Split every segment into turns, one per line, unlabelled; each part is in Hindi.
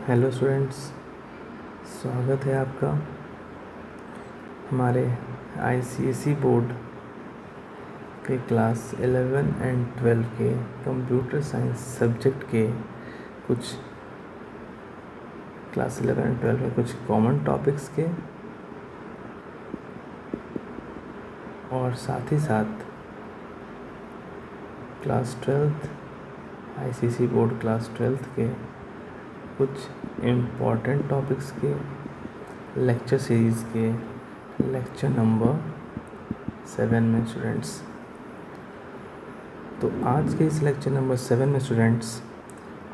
हेलो स्टूडेंट्स, स्वागत है आपका हमारे आईसीएसई बोर्ड के क्लास 11 एंड 12 के कंप्यूटर साइंस सब्जेक्ट के कुछ क्लास 11 एंड 12 में कुछ कॉमन टॉपिक्स के और साथ ही साथ क्लास 12 आईसीएसई बोर्ड क्लास 12 के कुछ इम्पॉर्टेंट टॉपिक्स के लेक्चर सीरीज़ के लेक्चर नंबर 7 में स्टूडेंट्स। तो आज के इस लेक्चर नंबर 7 में स्टूडेंट्स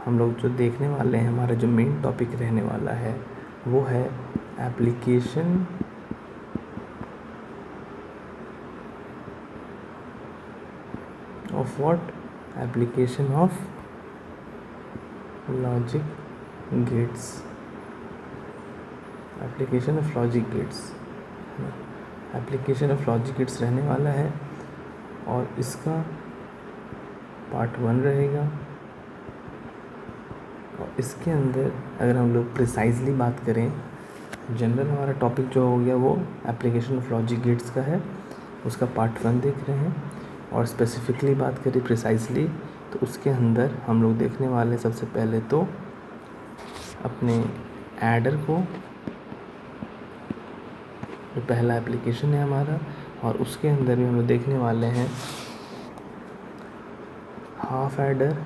हम लोग जो देखने वाले हैं, हमारा जो मेन टॉपिक रहने वाला है वो है application of what, application of logic gets, application of logic gets, application of logic gets रहने वाला है और इसका पार्ट 1 रहेगा। और इसके अंदर अगर हम लोग प्रिसाइजली बात करें, जनरल हमारा टॉपिक जो हो गया वो एप्लीकेशन ऑफ लॉजिक गेट्स का है, उसका पार्ट 1 देख रहे हैं। और स्पेसिफिकली बात करें प्रिसाइजली तो उसके अंदर हम लोग देखने वाले सबसे पहले तो अपने एडर को, जो पहला एप्लीकेशन है हमारा, और उसके अंदर भी हम लोग देखने वाले हैं हाफ एडर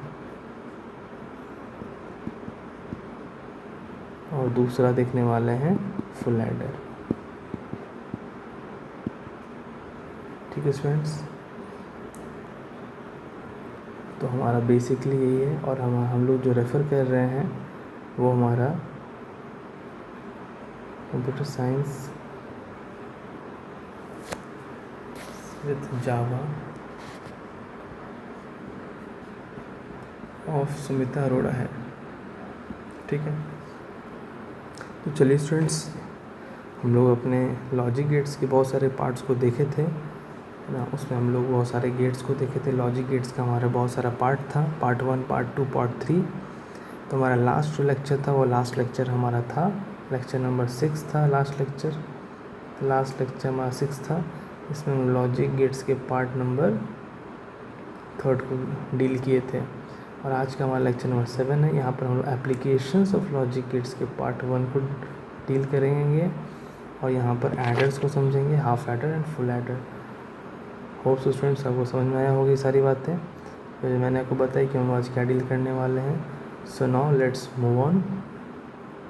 और दूसरा देखने वाले हैं फुल एडर। ठीक है स्टूडेंट्स, तो हमारा बेसिकली यही है। और हम लोग जो रेफ़र कर रहे हैं वो हमारा computer science with Java of Sumita Arora है। ठीक है, तो चलिए स्टूडेंट्स, हम लोग अपने लॉजिक गेट्स के बहुत सारे पार्ट्स को देखे थे ना, उसमें हम लोग बहुत सारे गेट्स को देखे थे। लॉजिक गेट्स का हमारा बहुत सारा पार्ट था, पार्ट 1, पार्ट 2, पार्ट 3। तो हमारा लास्ट जो लेक्चर था वो लास्ट लेक्चर हमारा था लेक्चर नंबर 6 था। लास्ट लेक्चर हमारा 6 था। इसमें हम लॉजिक गेट्स के पार्ट नंबर 3 को डील किए थे। और आज का हमारा लेक्चर नंबर 7 है। यहाँ पर हम लोग एप्लीकेशंस ऑफ लॉजिक गेट्स के पार्ट 1 को डील करेंगे और यहाँ पर एडर्स को समझेंगे, half adder and full adder. Hope so students आपको समझ में आया होगी सारी बातें तो मैंने आपको बताई कि हम आज क्या डील करने वाले हैं। So now let's move on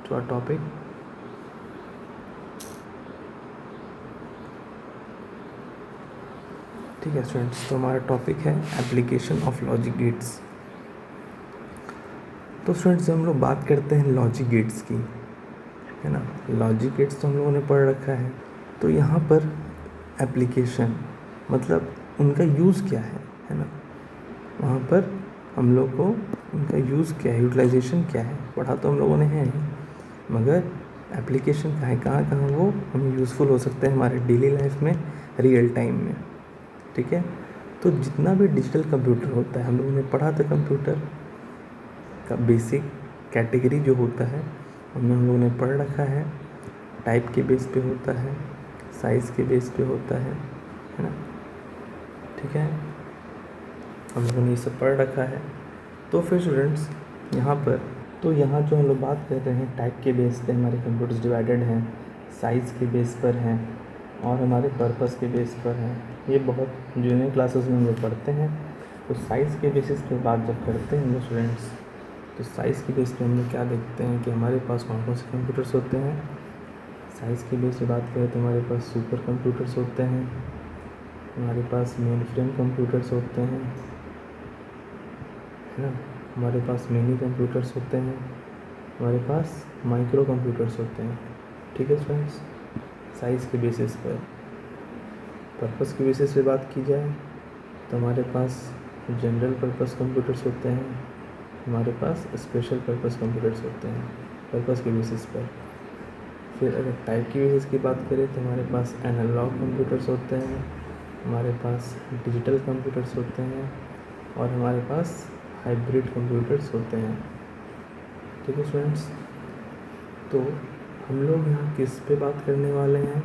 to our topic. ठीक है स्टूडेंट्स, तो हमारा टॉपिक है एप्लीकेशन ऑफ लॉजिक गेट्स। तो स्टूडेंट्स जब हम लोग बात करते हैं लॉजिक गेट्स की, है ना, लॉजिक गेट्स तो हम लोगों ने पढ़ रखा है। तो यहाँ पर एप्लीकेशन मतलब उनका यूज़ क्या है ना, वहाँ पर हम लोग को उनका यूज़ क्या है, यूटिलाइजेशन क्या है, पढ़ा तो हम लोगों ने है ही, मगर एप्लीकेशन कहाँ कहाँ वो हमें यूज़फुल हो सकते हैं हमारे डेली लाइफ में, रियल टाइम में। ठीक है, तो जितना भी डिजिटल कंप्यूटर होता है, हम लोगों ने पढ़ा था कंप्यूटर का बेसिक कैटेगरी जो होता है हमने हम लोगों ने पढ़ रखा है। टाइप के बेस पे होता है, साइज़ के बेस पे होता है ना। ठीक है, हम लोगों ने ये सब पढ़ रखा है। तो फिर स्टूडेंट्स यहाँ जो हम लोग बात कर रहे हैं, टाइप के बेस पे हमारे कंप्यूटर्स डिवाइडेड हैं, साइज़ के बेस पर हैं और हमारे पर्पस के बेस पर हैं। ये बहुत जूनियर क्लासेस में हम लोग पढ़ते हैं। तो साइज़ के बेसिस पे बात जब करते हैं हम लोग स्टूडेंट्स, तो साइज़ के बेस पे हम लोग क्या देखते हैं कि हमारे पास कौन कौन से कंप्यूटर्स होते हैं। साइज़ के बेस पे बात करें तो हमारे पास सुपर कंप्यूटर्स होते हैं, हमारे पास मेन फ्रेम कंप्यूटर्स होते हैं, है ना, हमारे पास मिनी कंप्यूटर्स होते हैं, हमारे पास माइक्रो कंप्यूटर्स होते हैं। ठीक है फ्रेंड्स, साइज़ के बेसिस पर। पर्पस के बेसिस पे बात की जाए तो हमारे पास जनरल पर्पस कंप्यूटर्स होते हैं, हमारे पास स्पेशल पर्पस कंप्यूटर्स होते हैं पर्पस के बेसिस पर। फिर अगर टाइप की बेसिस की बात करें तो हमारे पास एनालॉग कंप्यूटर्स होते हैं, हमारे पास डिजिटल कंप्यूटर्स होते हैं और हमारे पास हाइब्रिड कंप्यूटर्स होते हैं। ठीक है स्टूडेंट्स, तो हम लोग यहाँ किस पे बात करने वाले हैं?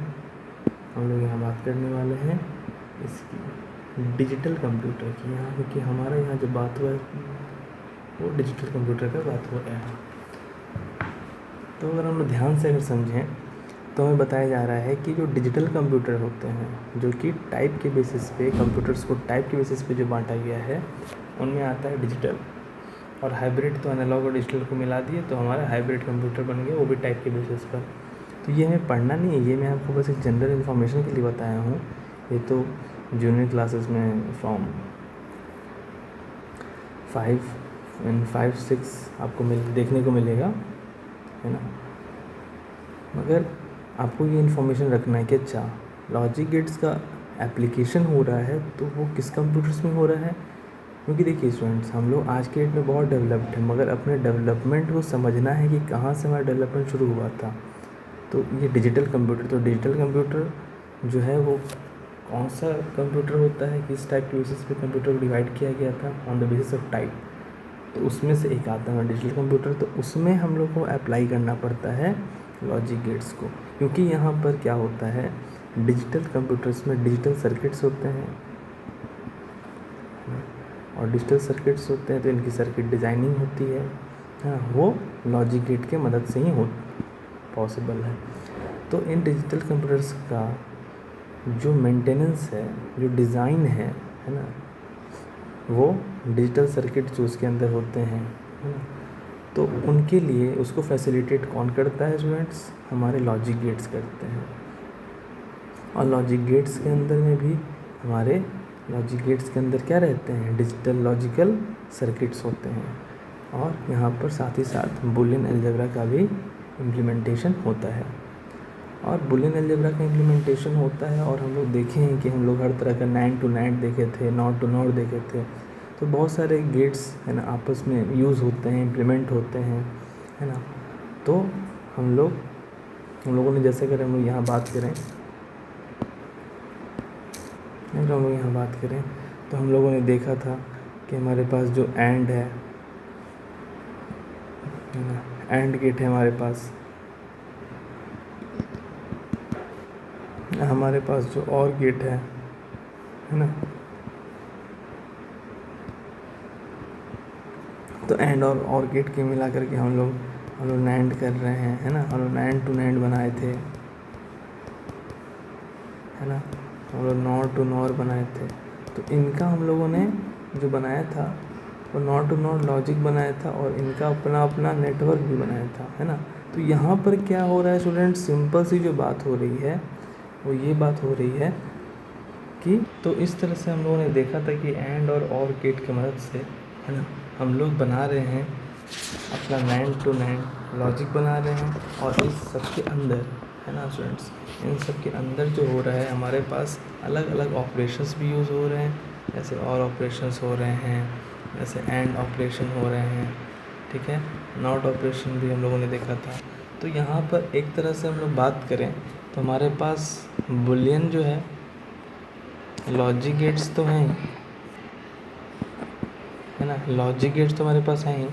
हम लोग यहाँ बात करने वाले हैं इसकी डिजिटल कंप्यूटर की, यहाँ क्योंकि हमारा यहाँ जो बात हुआ है वो डिजिटल कंप्यूटर का बात हो रहा है। तो अगर हम लोग ध्यान से अगर समझें तो हमें बताया जा रहा है कि जो डिजिटल कंप्यूटर होते हैं, जो कि टाइप के बेसिस पे, कंप्यूटर्स को टाइप के बेसिस पे जो बांटा गया है, उनमें आता है डिजिटल। और हाइब्रिड तो एनालॉग और डिजिटल को मिला दिए तो हमारा हाइब्रिड कंप्यूटर बन गया, वो भी टाइप के बेसिस पर। तो ये हमें पढ़ना नहीं है, ये मैं आपको बस एक जनरल इन्फॉर्मेशन के लिए बताया हूँ। ये तो जूनियर क्लासेस में फ्रॉम 5-6 आपको देखने को मिलेगा, है ना। मगर आपको ये इन्फॉर्मेशन रखना है कि अच्छा लॉजिक गेट्स का एप्लीकेशन हो रहा है तो वो किस कंप्यूटर्स में हो रहा है। क्योंकि देखिए स्टूडेंट्स, हम लोग आज के डेट में बहुत डेवलप्ड हैं, मगर अपने डेवलपमेंट को समझना है कि कहाँ से हमारा डेवलपमेंट शुरू हुआ था। तो ये डिजिटल कंप्यूटर, तो डिजिटल कंप्यूटर जो है वो कौन सा कंप्यूटर होता है, किस टाइप के बेसिस पे कंप्यूटर को डिवाइड किया गया था, on the basis of type. तो उसमें से एक आता है डिजिटल कंप्यूटर, तो उसमें हम लोग को अप्लाई करना पड़ता है लॉजिक गेट्स को। क्योंकि यहाँ पर क्या होता है, डिजिटल कंप्यूटर्स में डिजिटल सर्किट्स होते हैं, और डिजिटल सर्किट्स होते हैं तो इनकी सर्किट डिज़ाइनिंग होती है, वो लॉजिक गेट के मदद से ही हो पॉसिबल है। तो इन डिजिटल कंप्यूटर्स का जो मेंटेनेंस है, जो डिज़ाइन है ना, वो डिजिटल सर्किट जो उसके अंदर होते हैं, है ना, तो उनके लिए उसको फैसिलिटेट कौन करता है स्टूडेंट्स? हमारे लॉजिक गेट्स करते हैं। और लॉजिक गेट्स के अंदर में भी हमारे लॉजिक गेट्स के अंदर क्या रहते हैं? डिजिटल लॉजिकल सर्किट्स होते हैं। और यहाँ पर साथ ही साथ बुलियन अलजेब्रा का भी इम्प्लीमेंटेशन होता है। और बुलियन अलजेब्रा का इम्प्लीमेंटेशन होता है, और हम लोग देखे हैं कि हम लोग हर तरह का NAND to NAND देखे थे, NOT to NOT देखे थे। तो बहुत सारे गेट्स है ना आपस में यूज़ होते हैं, इम्प्लीमेंट होते हैं, है ना। तो हम लोगों ने जैसे अगर हम लोग यहाँ बात करें, तो हम लोगों ने देखा था कि हमारे पास जो AND है ना, AND गेट है हमारे पास, हमारे पास जो OR गेट है ना, तो AND और OR गेट के मिला करके हम लोग NAND कर रहे हैं, है ना। हम लोग NAND to NAND बनाए थे, है ना, हम लोग NOR to NOR बनाए थे। तो इनका हम लोगों ने जो बनाया था वो NOR to NOR लॉजिक बनाया था, और इनका अपना अपना नेटवर्क भी बनाया था, है ना। तो यहाँ पर क्या हो रहा है स्टूडेंट, सिंपल सी जो बात हो रही है वो ये बात हो रही है कि तो इस तरह से हम लोगों ने देखा था कि AND और OR गेट की मदद से, है ना, हम लोग बना रहे हैं अपना NAND to NAND लॉजिक बना रहे हैं। और इस सब के अंदर, है ना स्टूडेंट्स, इन सब के अंदर जो हो रहा है हमारे पास अलग अलग ऑपरेशंस भी यूज़ हो रहे हैं, जैसे OR ऑपरेशंस हो रहे हैं, जैसे AND ऑपरेशन हो रहे हैं, ठीक है। NOT ऑपरेशन भी हम लोगों ने देखा था। तो यहाँ पर एक तरह से हम लोग बात करें तो हमारे पास बुलियन जो है, लॉजिक गेट्स तो हैं, है ना, लॉजिक गेट्स तो हमारे पास हैं ही,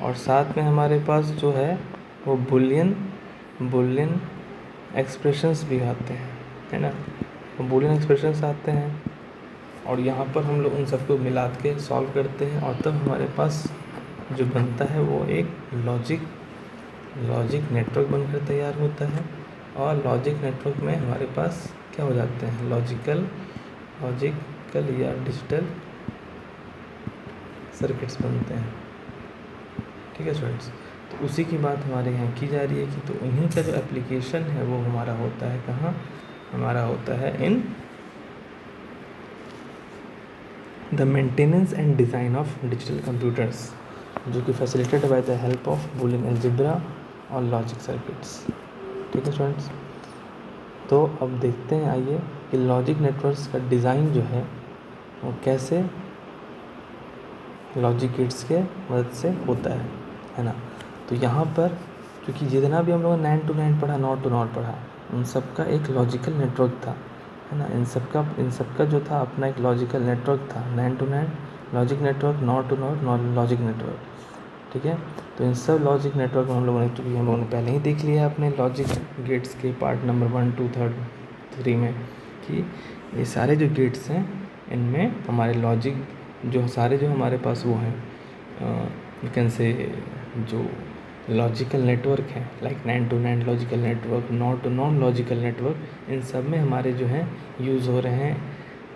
और साथ में हमारे पास जो है वो बुलियन एक्सप्रेशंस भी आते हैं, है ना, वो बुलियन एक्सप्रेशंस आते हैं। और यहाँ पर हम लोग उन सबको मिला के सॉल्व करते हैं, और तब हमारे पास जो बनता है वो एक लॉजिक नेटवर्क बनकर तैयार होता है। और लॉजिक नेटवर्क में हमारे पास क्या हो जाते हैं, लॉजिकल या डिजिटल सर्किट्स बनते हैं, ठीक है स्टूडेंट्स। तो उसी की बात हमारे यहाँ की जा रही है कि तो उन्हीं का जो एप्लीकेशन है वो हमारा होता है कहाँ, हमारा होता है in the maintenance and design of digital computers, जो कि facilitated by the help of Boolean algebra और लॉजिक सर्किट्स, ठीक है स्टूडेंट्स। तो अब देखते हैं, आइए, कि लॉजिक नेटवर्क्स का डिज़ाइन जो है वो कैसे लॉजिक गेट्स के मदद से होता है ना। तो यहाँ पर क्योंकि जितना भी हम लोगों ने NAND to NAND पढ़ा, NOT to NOT पढ़ा, उन सब का एक लॉजिकल नेटवर्क था, है ना। इन सब का जो था अपना एक लॉजिकल नेटवर्क था, NAND to NANड logic network, NOT to NOT logic network, ठीक है। तो इन सब लॉजिक नेटवर्क हम लोगों ने पहले ही देख लिया है अपने लॉजिक गेट्स के पार्ट नंबर 1, 2, 3 में, कि ये सारे जो गेट्स हैं इनमें हमारे लॉजिक जो हमारे पास वो हैं यू कैन से जो लॉजिकल नेटवर्क है, like 9 to 9 logical network, not to non logical network, इन सब में हमारे जो हैं यूज़ हो रहे हैं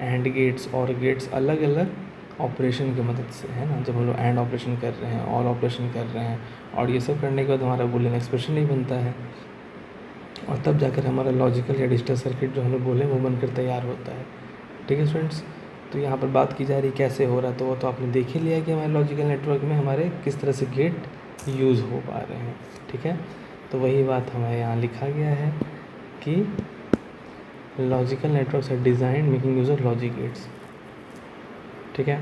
एंड गेट्स और गेट्स अलग अलग ऑपरेशन की मदद से, है ना। जब हम लोग एंड ऑपरेशन कर रहे हैं, और ऑपरेशन कर रहे हैं, और ये सब करने के बाद हमारा बूलियन एक्सप्रेशन नहीं बनता है, और तब जाकर हमारा लॉजिकल या डिजिटल सर्किट जो हम लोग बोले वो बनकर तैयार होता है। ठीक है स्टूडेंट्स, तो यहाँ पर बात की जा रही कैसे हो रहा, तो वो तो आपने देख ही लिया कि हमारे लॉजिकल नेटवर्क में हमारे किस तरह से गेट यूज़ हो पा रहे हैं। ठीक है, तो वही बात हमारे यहाँ लिखा गया है कि logical networks are design making use of logic gates. ठीक है,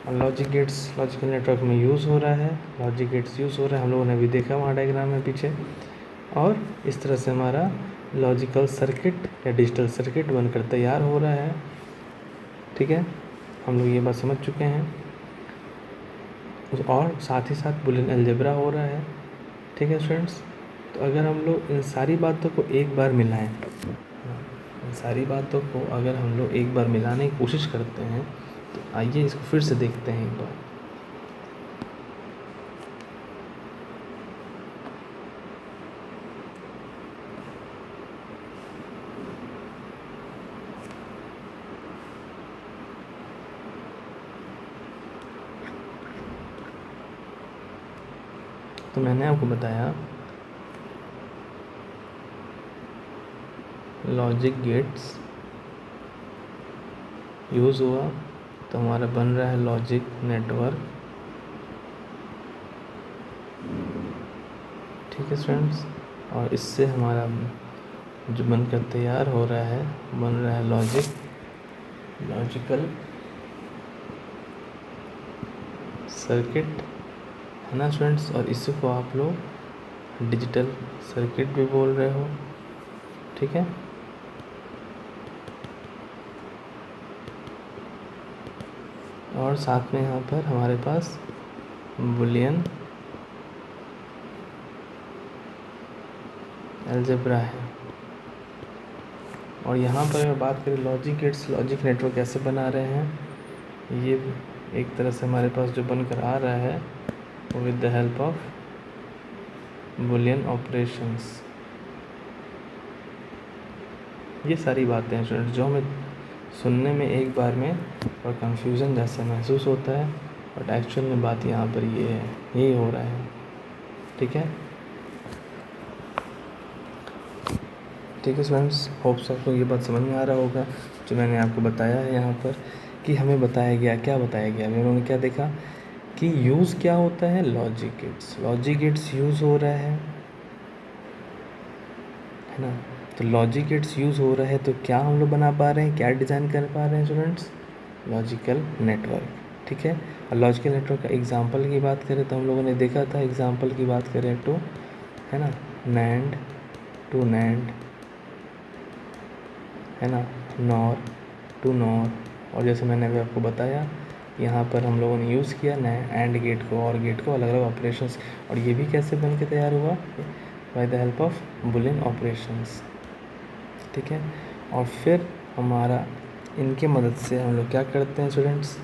और लॉजिक गेट्स लॉजिकल नेटवर्क में यूज़ हो रहा है, लॉजिक गेट्स यूज़ हो रहा है, हम लोगों ने अभी देखा वहाँ डायग्राम में पीछे, और इस तरह से हमारा लॉजिकल सर्किट या डिजिटल सर्किट बनकर तैयार हो रहा है। ठीक है, हम लोग ये बात समझ चुके हैं, और साथ ही साथ बूलियन अलजेब्रा हो रहा है। ठीक है स्टूडेंट्स, तो अगर हम लोग इन सारी बातों को एक बार मिलाएं, इन सारी बातों को अगर हम लोग एक बार मिलाने की कोशिश करते हैं, तो आइए इसको फिर से देखते हैं एक बार। तो मैंने आपको बताया लॉजिक गेट्स यूज़ हुआ तो हमारा बन रहा है लॉजिक नेटवर्क। ठीक है स्टूडेंट्स, और इससे हमारा जो बनकर तैयार हो रहा है, बन रहा है लॉजिकल सर्किट, है ना स्टूडेंट्स। और इसी को आप लोग डिजिटल सर्किट भी बोल रहे हो। ठीक है, और साथ में यहाँ पर हमारे पास बूलियन अलजेब्रा है। और यहाँ पर अगर बात करें लॉजिक गेट्स लॉजिक नेटवर्क कैसे बना रहे हैं, ये एक तरह से हमारे पास जो बनकर आ रहा है with the help of Boolean operations. ये सारी बातें हैं स्टूडेंट्स जो हमें सुनने में एक बार में और कंफ्यूजन जैसा महसूस होता है, बट एक्चुअल में बात यहाँ पर ये है, यही हो रहा है। ठीक है, ठीक है स्टूडेंट्स, होप्स आपको ये बात समझ में आ रहा होगा जो मैंने आपको बताया है यहाँ पर, कि हमें बताया गया उन्होंने क्या देखा कि यूज़ क्या होता है, लॉजिक गेट्स यूज़ हो रहा है ना। तो लॉजिक गेट्स यूज़ हो रहा है तो क्या हम लोग बना पा रहे हैं, क्या डिज़ाइन कर पा रहे हैं स्टूडेंट्स, लॉजिकल नेटवर्क। ठीक है, और लॉजिकल नेटवर्क का एग्जांपल की बात करें तो हम लोगों ने देखा था, एग्जांपल की बात करें तो, है ना, नैंड टू नैंड, है ना, नॉर टू नॉर, और जैसे मैंने अभी आपको बताया यहाँ पर हम लोगों ने यूज़ किया एंड गेट को और गेट को, अलग अलग ऑपरेशंस, और ये भी कैसे बन के तैयार हुआ, by the help of Boolean operations. ठीक है, और फिर हमारा इनके मदद से हम लोग क्या करते हैं स्टूडेंट्स,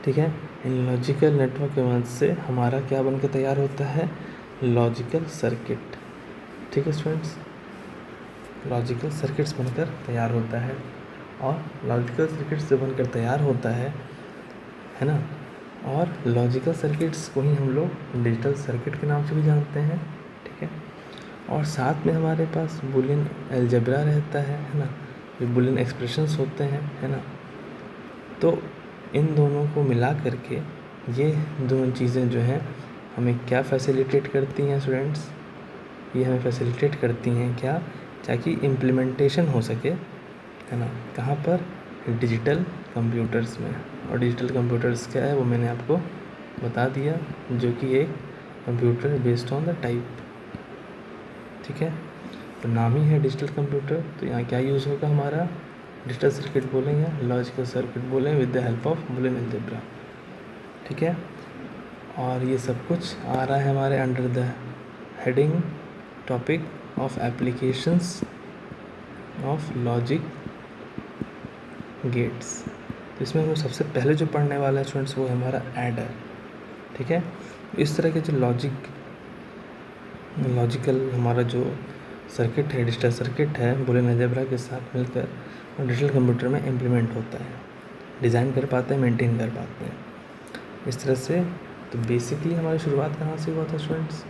ठीक है, इन लॉजिकल नेटवर्क की मदद से हमारा क्या बन के तैयार होता है, लॉजिकल सर्किट। ठीक है स्टूडेंट्स, लॉजिकल सर्किट्स बनकर तैयार होता है, और लॉजिकल सर्किट्स से बनकर तैयार होता है ना, और लॉजिकल सर्किट्स को ही हम लोग डिजिटल सर्किट के नाम से भी जानते हैं। ठीक है, और साथ में हमारे पास बूलियन अलजेब्रा रहता है ना, ये बूलियन एक्सप्रेशंस होते हैं, है ना। तो इन दोनों को मिला करके ये दोनों चीज़ें जो हैं हमें क्या फैसिलिटेट करती हैं स्टूडेंट्स, ये हमें फैसिलिटेट करती हैं क्या, ताकि इम्प्लीमेंटेशन हो सके, है ना, कहाँ पर, डिजिटल कंप्यूटर्स में। और डिजिटल कंप्यूटर्स क्या है वो मैंने आपको बता दिया, जो कि एक computer based on the type. ठीक है, तो नाम ही है डिजिटल कंप्यूटर, तो यहाँ क्या यूज़ होगा हमारा, डिजिटल सर्किट बोलेंगे, लॉजिकल सर्किट बोलें with the help of Boolean algebra. ठीक है, और ये सब कुछ आ रहा है हमारे under the heading topic of applications of logic gates. तो इसमें हम लोग सबसे पहले जो पढ़ने वाला है स्टूडेंट्स वो है हमारा एडर। ठीक है, इस तरह के जो लॉजिकल हमारा जो सर्किट है, डिजिटल सर्किट है, बूलियन अलजेब्रा के साथ मिलकर और डिजिटल कंप्यूटर में इम्प्लीमेंट होता है, डिज़ाइन कर पाते हैं, मेंटेन कर पाते हैं इस तरह से। तो बेसिकली हमारी शुरुआत कहाँ से हुआ था स्टूडेंट्स?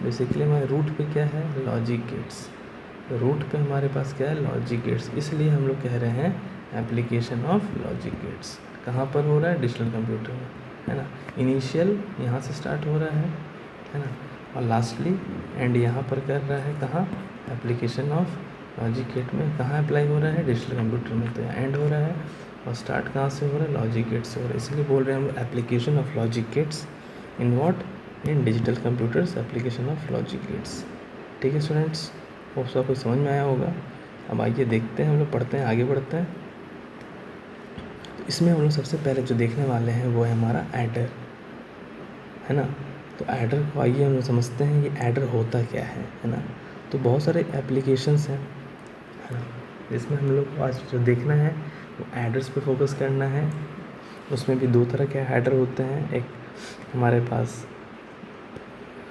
बेसिकली हमारे रूट पे क्या है? Logic gates. तो रूट पे हमारे पास क्या है? Logic gates. इसलिए हम लोग कह रहे हैं एप्लीकेशन ऑफ लॉजिक गेट्स। कहाँ पर हो रहा है? डिजिटल कंप्यूटर में, है ना। इनिशियल यहाँ से स्टार्ट हो रहा है ना, और लास्टली एंड यहाँ पर कर रहा है कहाँ? एप्लीकेशन ऑफ लॉजिक गेट में। कहाँ अप्लाई हो रहा है? डिजिटल कंप्यूटर में। तो यहाँ एंड हो रहा है और स्टार्ट कहाँ से हो रहा है? लॉजिक गेट से हो रहा है। इसलिए बोल रहे हैं हम लोग application of logic gets in what? In digital computers, application of logic gates. ठीक है स्टूडेंट्स, होप सो आपको समझ में आया होगा। अब आइए देखते हैं, हम लोग पढ़ते हैं, आगे बढ़ते हैं। तो इसमें हम लोग सबसे पहले जो देखने वाले हैं वो है हमारा एडर, है ना। तो एडर को आइए हम लोग समझते हैं ये एडर होता क्या है ना। तो बहुत सारे एप्लीकेशंस हैं, है ना। इसमें हम लोग आज जो देखना है वो एडर्स पे फोकस करना है। उसमें भी दो तरह के एडर होते हैं, एक हमारे पास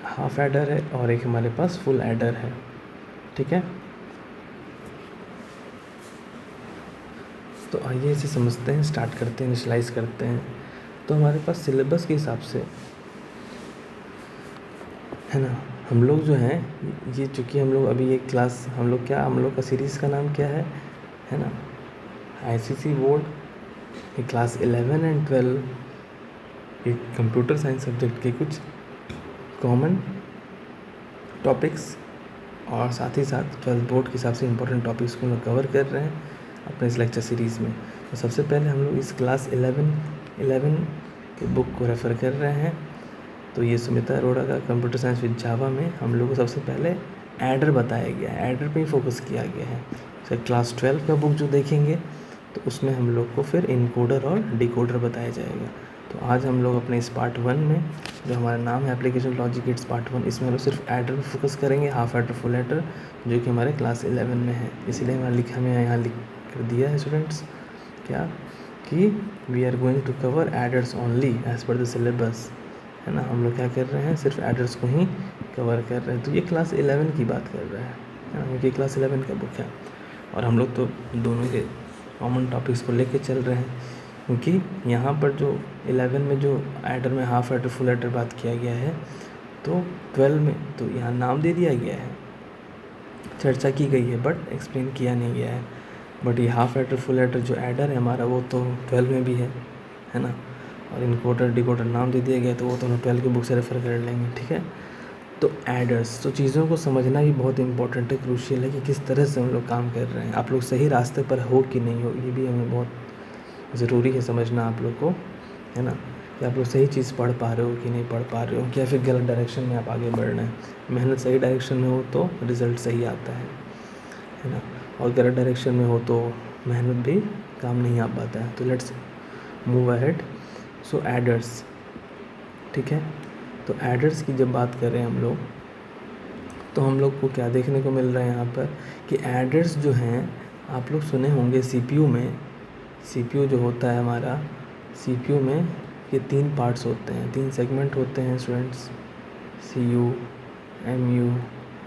हाफ एडर है और एक हमारे पास फुल एडर है। ठीक है, तो आइए इसे समझते हैं, स्टार्ट करते हैं, इनिशियलाइज करते हैं। तो हमारे पास सिलेबस के हिसाब से, है ना, हम लोग जो हैं ये चूँकि हम लोग अभी एक क्लास, हम लोग का सीरीज़ का नाम क्या है ना, आईसीसी बोर्ड ये क्लास 11 एंड 12 एक कंप्यूटर साइंस सब्जेक्ट के कुछ कॉमन टॉपिक्स और साथ ही साथ 12 बोर्ड के हिसाब से इम्पोर्टेंट टॉपिक्स को हम लोग कवर कर रहे हैं अपने इस लेक्चर सीरीज़ में। तो सबसे पहले हम लोग इस क्लास 11 के बुक को रेफ़र कर रहे हैं। तो ये सुमिता अरोड़ा का कंप्यूटर साइंस विद जावा में हम लोग को सबसे पहले एडर बताया गया है, एडर पे ही फोकस किया गया है। फिर क्लास 12 का बुक जो देखेंगे तो उसमें हम लोग को फिर इनकोडर और डिकोडर बताया जाएगा। तो आज हम लोग अपने इस पार्ट 1 में जो हमारा नाम है एप्लीकेशन लॉजिक गेट्स पार्ट 1, इसमें हम लोग सिर्फ एडर पे फोकस करेंगे, हाफ एडर, फुल एडर, जो कि हमारे क्लास 11 में है। इसीलिए हमें यहाँ लिख कर दिया है स्टूडेंट्स क्या कि we are going to cover adders only as per the syllabus, है ना। हम लोग क्या कर रहे हैं? सिर्फ एडर्स को ही कवर कर रहे हैं। तो ये क्लास 11 की बात कर रहा है ना, क्योंकि क्लास 11 का बुक है और हम लोग तो दोनों के कॉमन टॉपिक्स को लेके चल रहे हैं। क्योंकि यहाँ पर जो 11 में जो एडर में हाफ एडर, फुल एडर बात किया गया है, तो 12 में तो यहाँ नाम दे दिया गया है, चर्चा की गई है, बट एक्सप्लेन किया नहीं गया है। बट ये हाफ एडर, फुल एडर जो एडर है हमारा वो तो 12 में भी है ना। और इनकोडर, डिकोडर नाम दे दिया गया, तो वो तो हम 12 के बुक से रेफ़र कर लेंगे। ठीक है, तो एडर्स, तो चीज़ों को समझना भी बहुत इंपॉर्टेंट है, क्रूशियल है कि किस तरह से हम लोग काम कर रहे हैं, आप लोग सही रास्ते पर हो कि नहीं हो, ये भी हमें बहुत ज़रूरी है समझना आप लोग को, है ना, कि आप लोग सही चीज़ पढ़ पा रहे हो कि नहीं पढ़ पा रहे हो, या फिर गलत डायरेक्शन में आप आगे बढ़ रहे हैं। मेहनत सही डायरेक्शन में हो तो रिज़ल्ट सही आता है ना, और गलत डायरेक्शन में हो तो मेहनत भी काम नहीं आ पाता है। तो let's move ahead. So aiders, ठीक है, तो एडर्स की जब बात करें हम लोग, तो हम लोग को क्या देखने को मिल रहा है यहाँ पर कि एडर्स जो हैं, आप लोग सुने होंगे सीपीयू में, सीपीयू जो होता है हमारा, सीपीयू में ये 3 पार्ट्स होते हैं, 3 सेगमेंट होते हैं स्टूडेंट्स, सीयू, एमयू,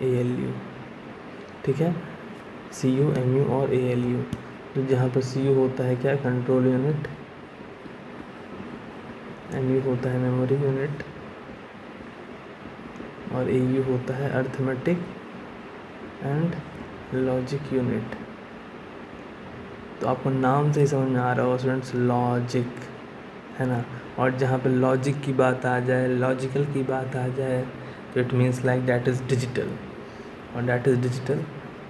एएलयू। ठीक है, सीयू, एमयू और एएलयू। तो जहाँ पर सीयू होता है क्या? कंट्रोल यूनिट, एमयू होता है मेमोरी यूनिट और एयू होता है अर्थमेटिक एंड लॉजिक यूनिट। तो आपको नाम से ही समझ में आ रहा हो स्टूडेंट्स, लॉजिक, है ना। और जहाँ पे लॉजिक की बात आ जाए, लॉजिकल की बात आ जाए, तो it means like that is digital, और दैट इज़ डिजिटल,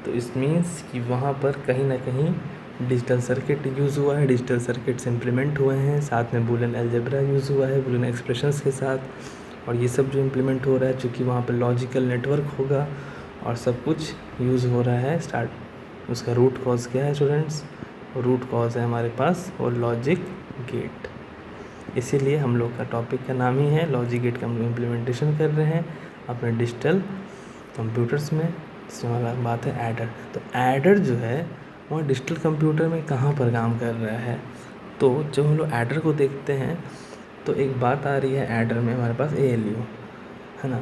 तो इस मीन्स कि वहाँ पर कहीं ना कहीं डिजिटल सर्किट यूज़ हुआ है, डिजिटल सर्किट्स इम्प्लीमेंट हुए हैं, साथ में बूलियन अलजेब्रा यूज़ हुआ है बूलियन एक्सप्रेशंस के साथ। और ये सब जो इम्प्लीमेंट हो रहा है, चूँकि वहाँ पर लॉजिकल नेटवर्क होगा और सब कुछ यूज़ हो रहा है स्टार्ट, उसका रूट कॉज क्या है स्टूडेंट्स? रूट कॉज है हमारे पास और लॉजिक गेट, इसीलिए हम लोग का टॉपिक का नाम ही है लॉजिक गेट का हम लोग इम्प्लीमेंटेशन कर रहे हैं अपने डिजिटल कंप्यूटर्स में। इसमें हमारा बात है एडर। तो एडर जो है वो डिजिटल कंप्यूटर में कहाँ पर काम कर रहा है। तो जब हम लोग एडर को देखते हैं तो एक बात आ रही है एडर में हमारे पास ALU है ना।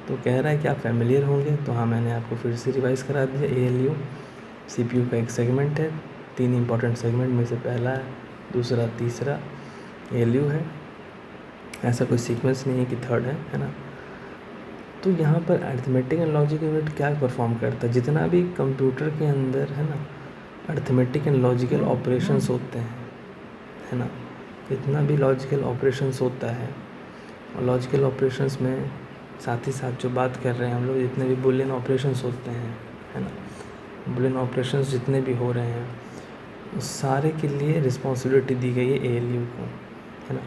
तो कह रहा है कि आप फैमिलियर होंगे, तो हाँ मैंने आपको फिर से रिवाइज़ करा दिया। ALU CPU का एक सेगमेंट है, 3 इंपॉर्टेंट सेगमेंट में से पहला है, दूसरा, तीसरा ALU है। ऐसा कोई सीक्वेंस नहीं है कि थर्ड है ना। तो यहाँ पर अर्थमेटिक एंड लॉजिक यूनिट क्या परफॉर्म करता है, जितना भी कंप्यूटर के अंदर है ना अर्थमेटिक एंड लॉजिकल ऑपरेशंस होते हैं है ना, जितना भी लॉजिकल ऑपरेशंस होता है, और लॉजिकल ऑपरेशंस में साथ ही साथ जो बात कर रहे हैं हम लोग, जितने भी बुलियन ऑपरेशंस होते हैं है ना, बुलियन ऑपरेशंस जितने भी हो रहे हैं उस सारे के लिए रिस्पॉन्सिबिलिटी दी गई है ALU को है ना।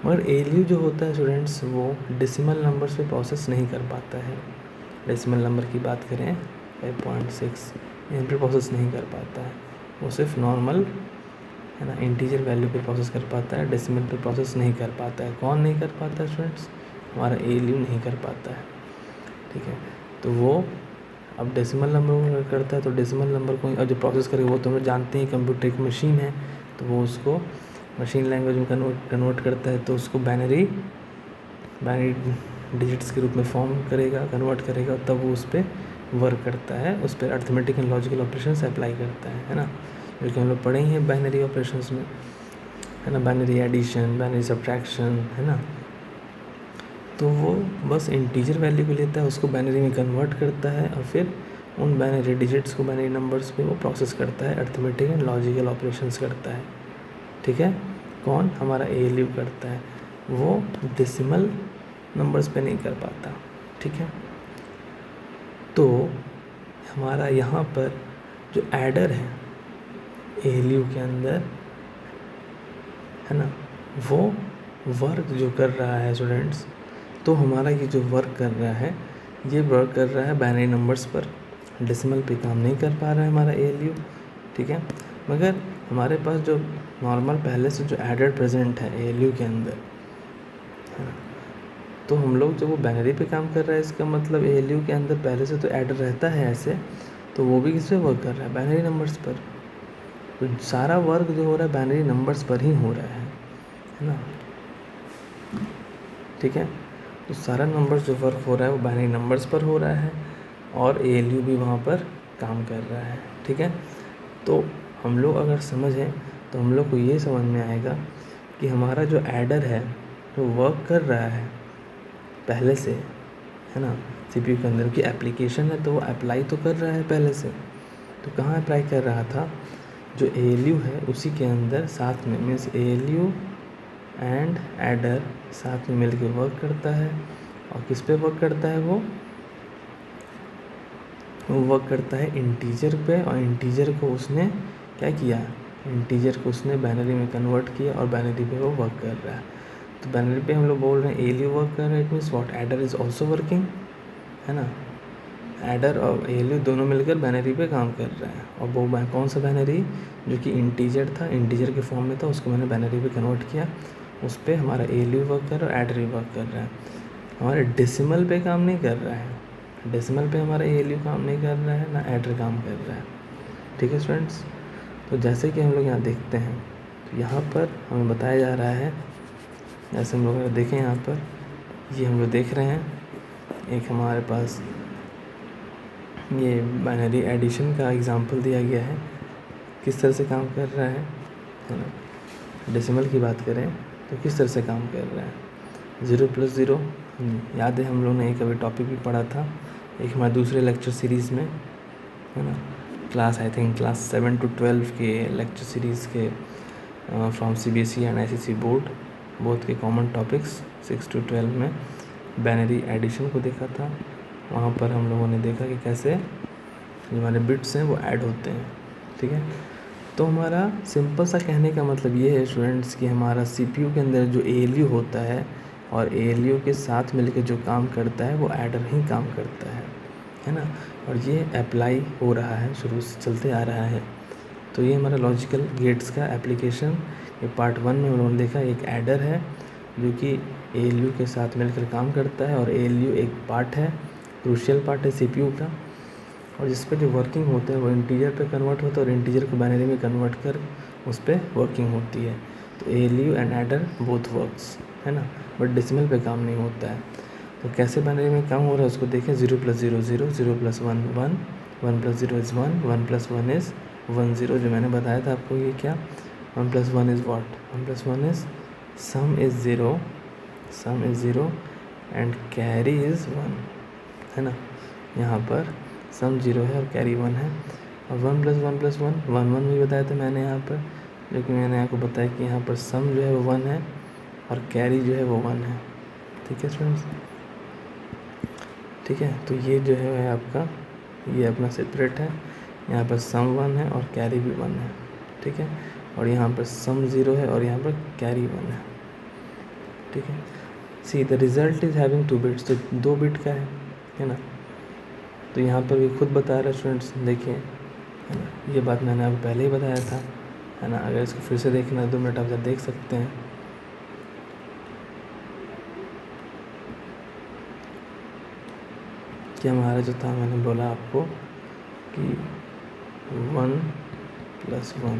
मगर ALU जो होता है स्टूडेंट्स वो डेसिमल नंबर्स पे प्रोसेस नहीं कर पाता है। डेसिमल नंबर की बात करें 5.6 यहाँ पे प्रोसेस नहीं कर पाता है, वो सिर्फ नॉर्मल है ना इंटीजर वैल्यू पे प्रोसेस कर पाता है, डेसिमल पे प्रोसेस नहीं कर पाता है। कौन नहीं कर पाता है स्टूडेंट्स, हमारा ALU नहीं कर पाता है, ठीक है। तो वो अब डेसिमल नंबर करता है, तो डेसिमल नंबर को अब जो प्रोसेस करेगा वो तो हम लोग जानते हैं कंप्यूटर एक मशीन है, तो वो उसको मशीन लैंग्वेज में कन्वर्ट करता है, तो उसको बाइनरी डिजिट्स के रूप में फॉर्म करेगा, कन्वर्ट करेगा, तब वो उस पर वर्क करता है, उस पर arithmetic and logical operations apply करता है ना, जो कि हम लोग पढ़े ही हैं बाइनरी ऑपरेशंस में है ना, बाइनरी एडिशन, बाइनरी सब्ट्रैक्शन है ना। तो वो बस इंटीजर वैल्यू को लेता है, उसको बाइनरी में कन्वर्ट करता है, और फिर उन बाइनरी डिजिट्स को बाइनरी नंबर्स पे वो प्रोसेस करता है, अर्थमेटिक एंड लॉजिकल ऑपरेशंस करता है, ठीक है। कौन, हमारा ALU करता है, वो डेसिमल नंबर्स पे नहीं कर पाता, ठीक है। तो हमारा यहाँ पर जो एडर है ALU के अंदर है ना, वो वर्क जो कर रहा है स्टूडेंट्स, तो हमारा ये जो वर्क कर रहा है ये वर्क कर रहा है बाइनरी नंबर्स पर, डेसिमल पे काम नहीं कर पा रहा है हमारा ALU, ठीक है। मगर हमारे पास जो नॉर्मल पहले से जो एडर प्रेजेंट है ALU के अंदर है ना, तो हम लोग जब वो बाइनरी पे काम कर रहा है, इसका मतलब ALU के अंदर पहले से तो एडर रहता है ऐसे, तो वो भी किस पे वर्क कर रहा है, बाइनरी नंबर्स पर। तो सारा वर्क जो हो रहा है बाइनरी नंबर्स पर ही हो रहा है ना, ठीक है। तो सारा नंबर्स जो वर्क हो रहा है वो बाइनरी नंबर्स पर हो रहा है, और ALU भी वहाँ पर काम कर रहा है, ठीक है। तो हम लोग अगर समझें तो हम लोग को ये समझ में आएगा कि हमारा जो एडर है जो वर्क कर रहा है पहले से है ना, CPU के अंदर की एप्लीकेशन है, तो वो अप्लाई तो कर रहा है पहले से। तो कहाँ अप्लाई कर रहा था, जो ALU है उसी के अंदर साथ में, मीन्स ALU एंड एडर साथ में मिलकर वर्क करता है। और किस पे वर्क करता है, वो वर्क करता है इंटीजर पे, और इंटीजर को उसने क्या किया, इंटीजर को उसने बाइनरी में कन्वर्ट किया, और बाइनरी पे वो वर्क कर रहा है। तो बाइनरी पे हम लोग बोल रहे हैं ALU वर्क कर रहा है, it means what, adder is also working है ना। एडर और ALU दोनों मिलकर बाइनरी पे काम कर रहा है, और वो कौन सा बाइनरी, जो कि इंटीजर था, इंटीजर के फॉर्म में था, उसको मैंने बाइनरी पे कन्वर्ट किया, उस पर हमारा ALU वर्क कर रहा है और एडर भी वर्क कर रहा है। हमारे डेसिमल पे काम नहीं कर रहा है, डेसिमल पे हमारा ALU काम नहीं कर रहा है, ना एडर काम कर रहा है, ठीक है स्टूडेंट्स। तो जैसे कि हम लोग यहाँ देखते हैं, तो यहाँ पर हमें बताया जा रहा है, जैसे हम लोग देखें यहाँ पर, ये हम लोग देख रहे हैं, एक हमारे पास ये बाइनरी एडिशन का एग्जांपल दिया गया है, किस तरह से काम कर रहा है ना। डेसिमल की बात करें तो किस तरह से काम कर रहा है, 0 + 0, याद है हम लोग ने एक अभी टॉपिक भी पढ़ा था, एक हमारे दूसरे लेक्चर सीरीज़ में है ना, क्लास 7 to 12 के लेक्चर सीरीज़ के from CBSE and ICC board both के कॉमन टॉपिक्स 6 to 12 में बाइनरी एडिशन को देखा था। वहाँ पर हम लोगों ने देखा कि कैसे जो हमारे बिट्स हैं वो ऐड होते हैं, ठीक है। तो हमारा सिंपल सा कहने का मतलब ये है स्टूडेंट्स कि हमारा CPU के अंदर जो ALU होता है, और ALU के साथ मिलकर जो काम करता है वो एडर ही काम करता है ना। और ये अप्लाई हो रहा है, शुरू से चलते आ रहा है। तो ये हमारा लॉजिकल गेट्स का एप्लीकेशन ये पार्ट 1 में हम लोगों ने देखा एक एडर है जो कि ALU के साथ मिलकर काम करता है, और ALU एक पार्ट है, क्रूशियल पार्ट है CPU का, और जिस पर जो वर्किंग होता है वो इंटीजर पे कन्वर्ट होता है, और इंटीजर को बाइनरी में कन्वर्ट कर उस पर वर्किंग होती है। तो ALU and adder both works, है ना, बट डेसिमल पे काम नहीं होता है। तो कैसे बाइनरी में काम हो रहा है उसको देखें। 0 + 0 0, 0 + 1 1, 1 + 0 is 1, 1 + 1 is 1 0, जो मैंने बताया था आपको। ये क्या 1 + 1 is what, 1 + 1 is sum is 0, sum is 0 and carry is 1, है ना। यहाँ पर सम 0 है और कैरी 1 है। और 1 + 1 + 1 1 1 भी बताया था मैंने यहाँ पर, जो कि मैंने आपको बताया कि यहाँ पर सम जो है वो 1 है और कैरी जो है वो 1 है। ठीक है स्टूडेंट्स, ठीक है। तो ये जो है आपका, ये अपना सेपरेट है। यहाँ पर सम 1 है और कैरी भी 1 है, ठीक है। और यहाँ पर सम 0 है और यहाँ पर कैरी 1 है, ठीक है। See the result is having 2 bits, तो 2 बिट का है ना। तो यहाँ पर भी खुद बता रहा है स्टूडेंट्स, देखिए, है ना, ये बात मैंने आपको पहले ही बताया था, है ना। अगर इसको फिर से देखना 2 मिनट आप जब देख सकते हैं। कि हमारा जो था, मैंने बोला आपको कि 1 + 1,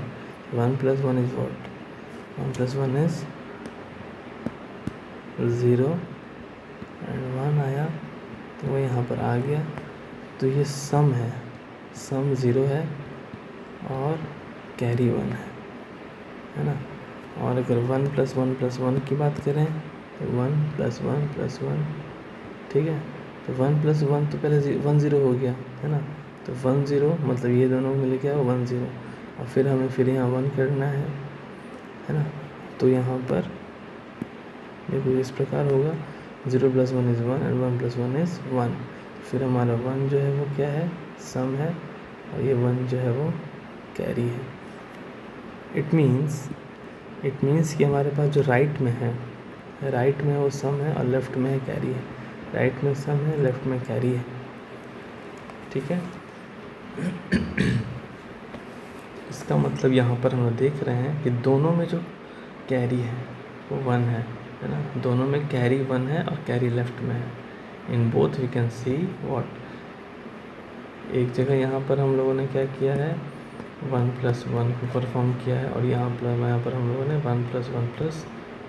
1 + 1 इज़ वॉट, 1 + 1 इज़ 0 एंड 1 आया तो वो यहाँ पर आ गया। तो ये सम है, सम 0 है और कैरी 1 है ना। और अगर 1 + 1 + 1 की बात करें तो 1 + 1 + 1, ठीक है। तो 1 + 1 तो पहले 1 0 हो गया, है ना। तो 1 0 मतलब ये दोनों मिल गया 1 0, और फिर हमें फिर यहाँ 1 करना है ना। तो यहाँ पर देखो इस प्रकार होगा, 0 + 1 is 1 and 1 + 1 is 1। फिर हमारा 1 जो है वो क्या है, सम है, और ये 1 जो है वो कैरी है। इट मीन्स कि हमारे पास जो राइट में है वो सम है और लेफ़्ट में है कैरी है। राइट में सम है, लेफ़्ट में कैरी है, ठीक है। इसका मतलब यहाँ पर हम देख रहे हैं कि दोनों में जो कैरी है वो 1 है ना। दोनों में कैरी 1 है और कैरी लेफ़्ट में है। In both we can see what, एक जगह यहाँ पर हम लोगों ने क्या किया है, 1 + 1 को परफॉर्म किया है, और यहाँ पर हम लोगों ने 1 + 1 +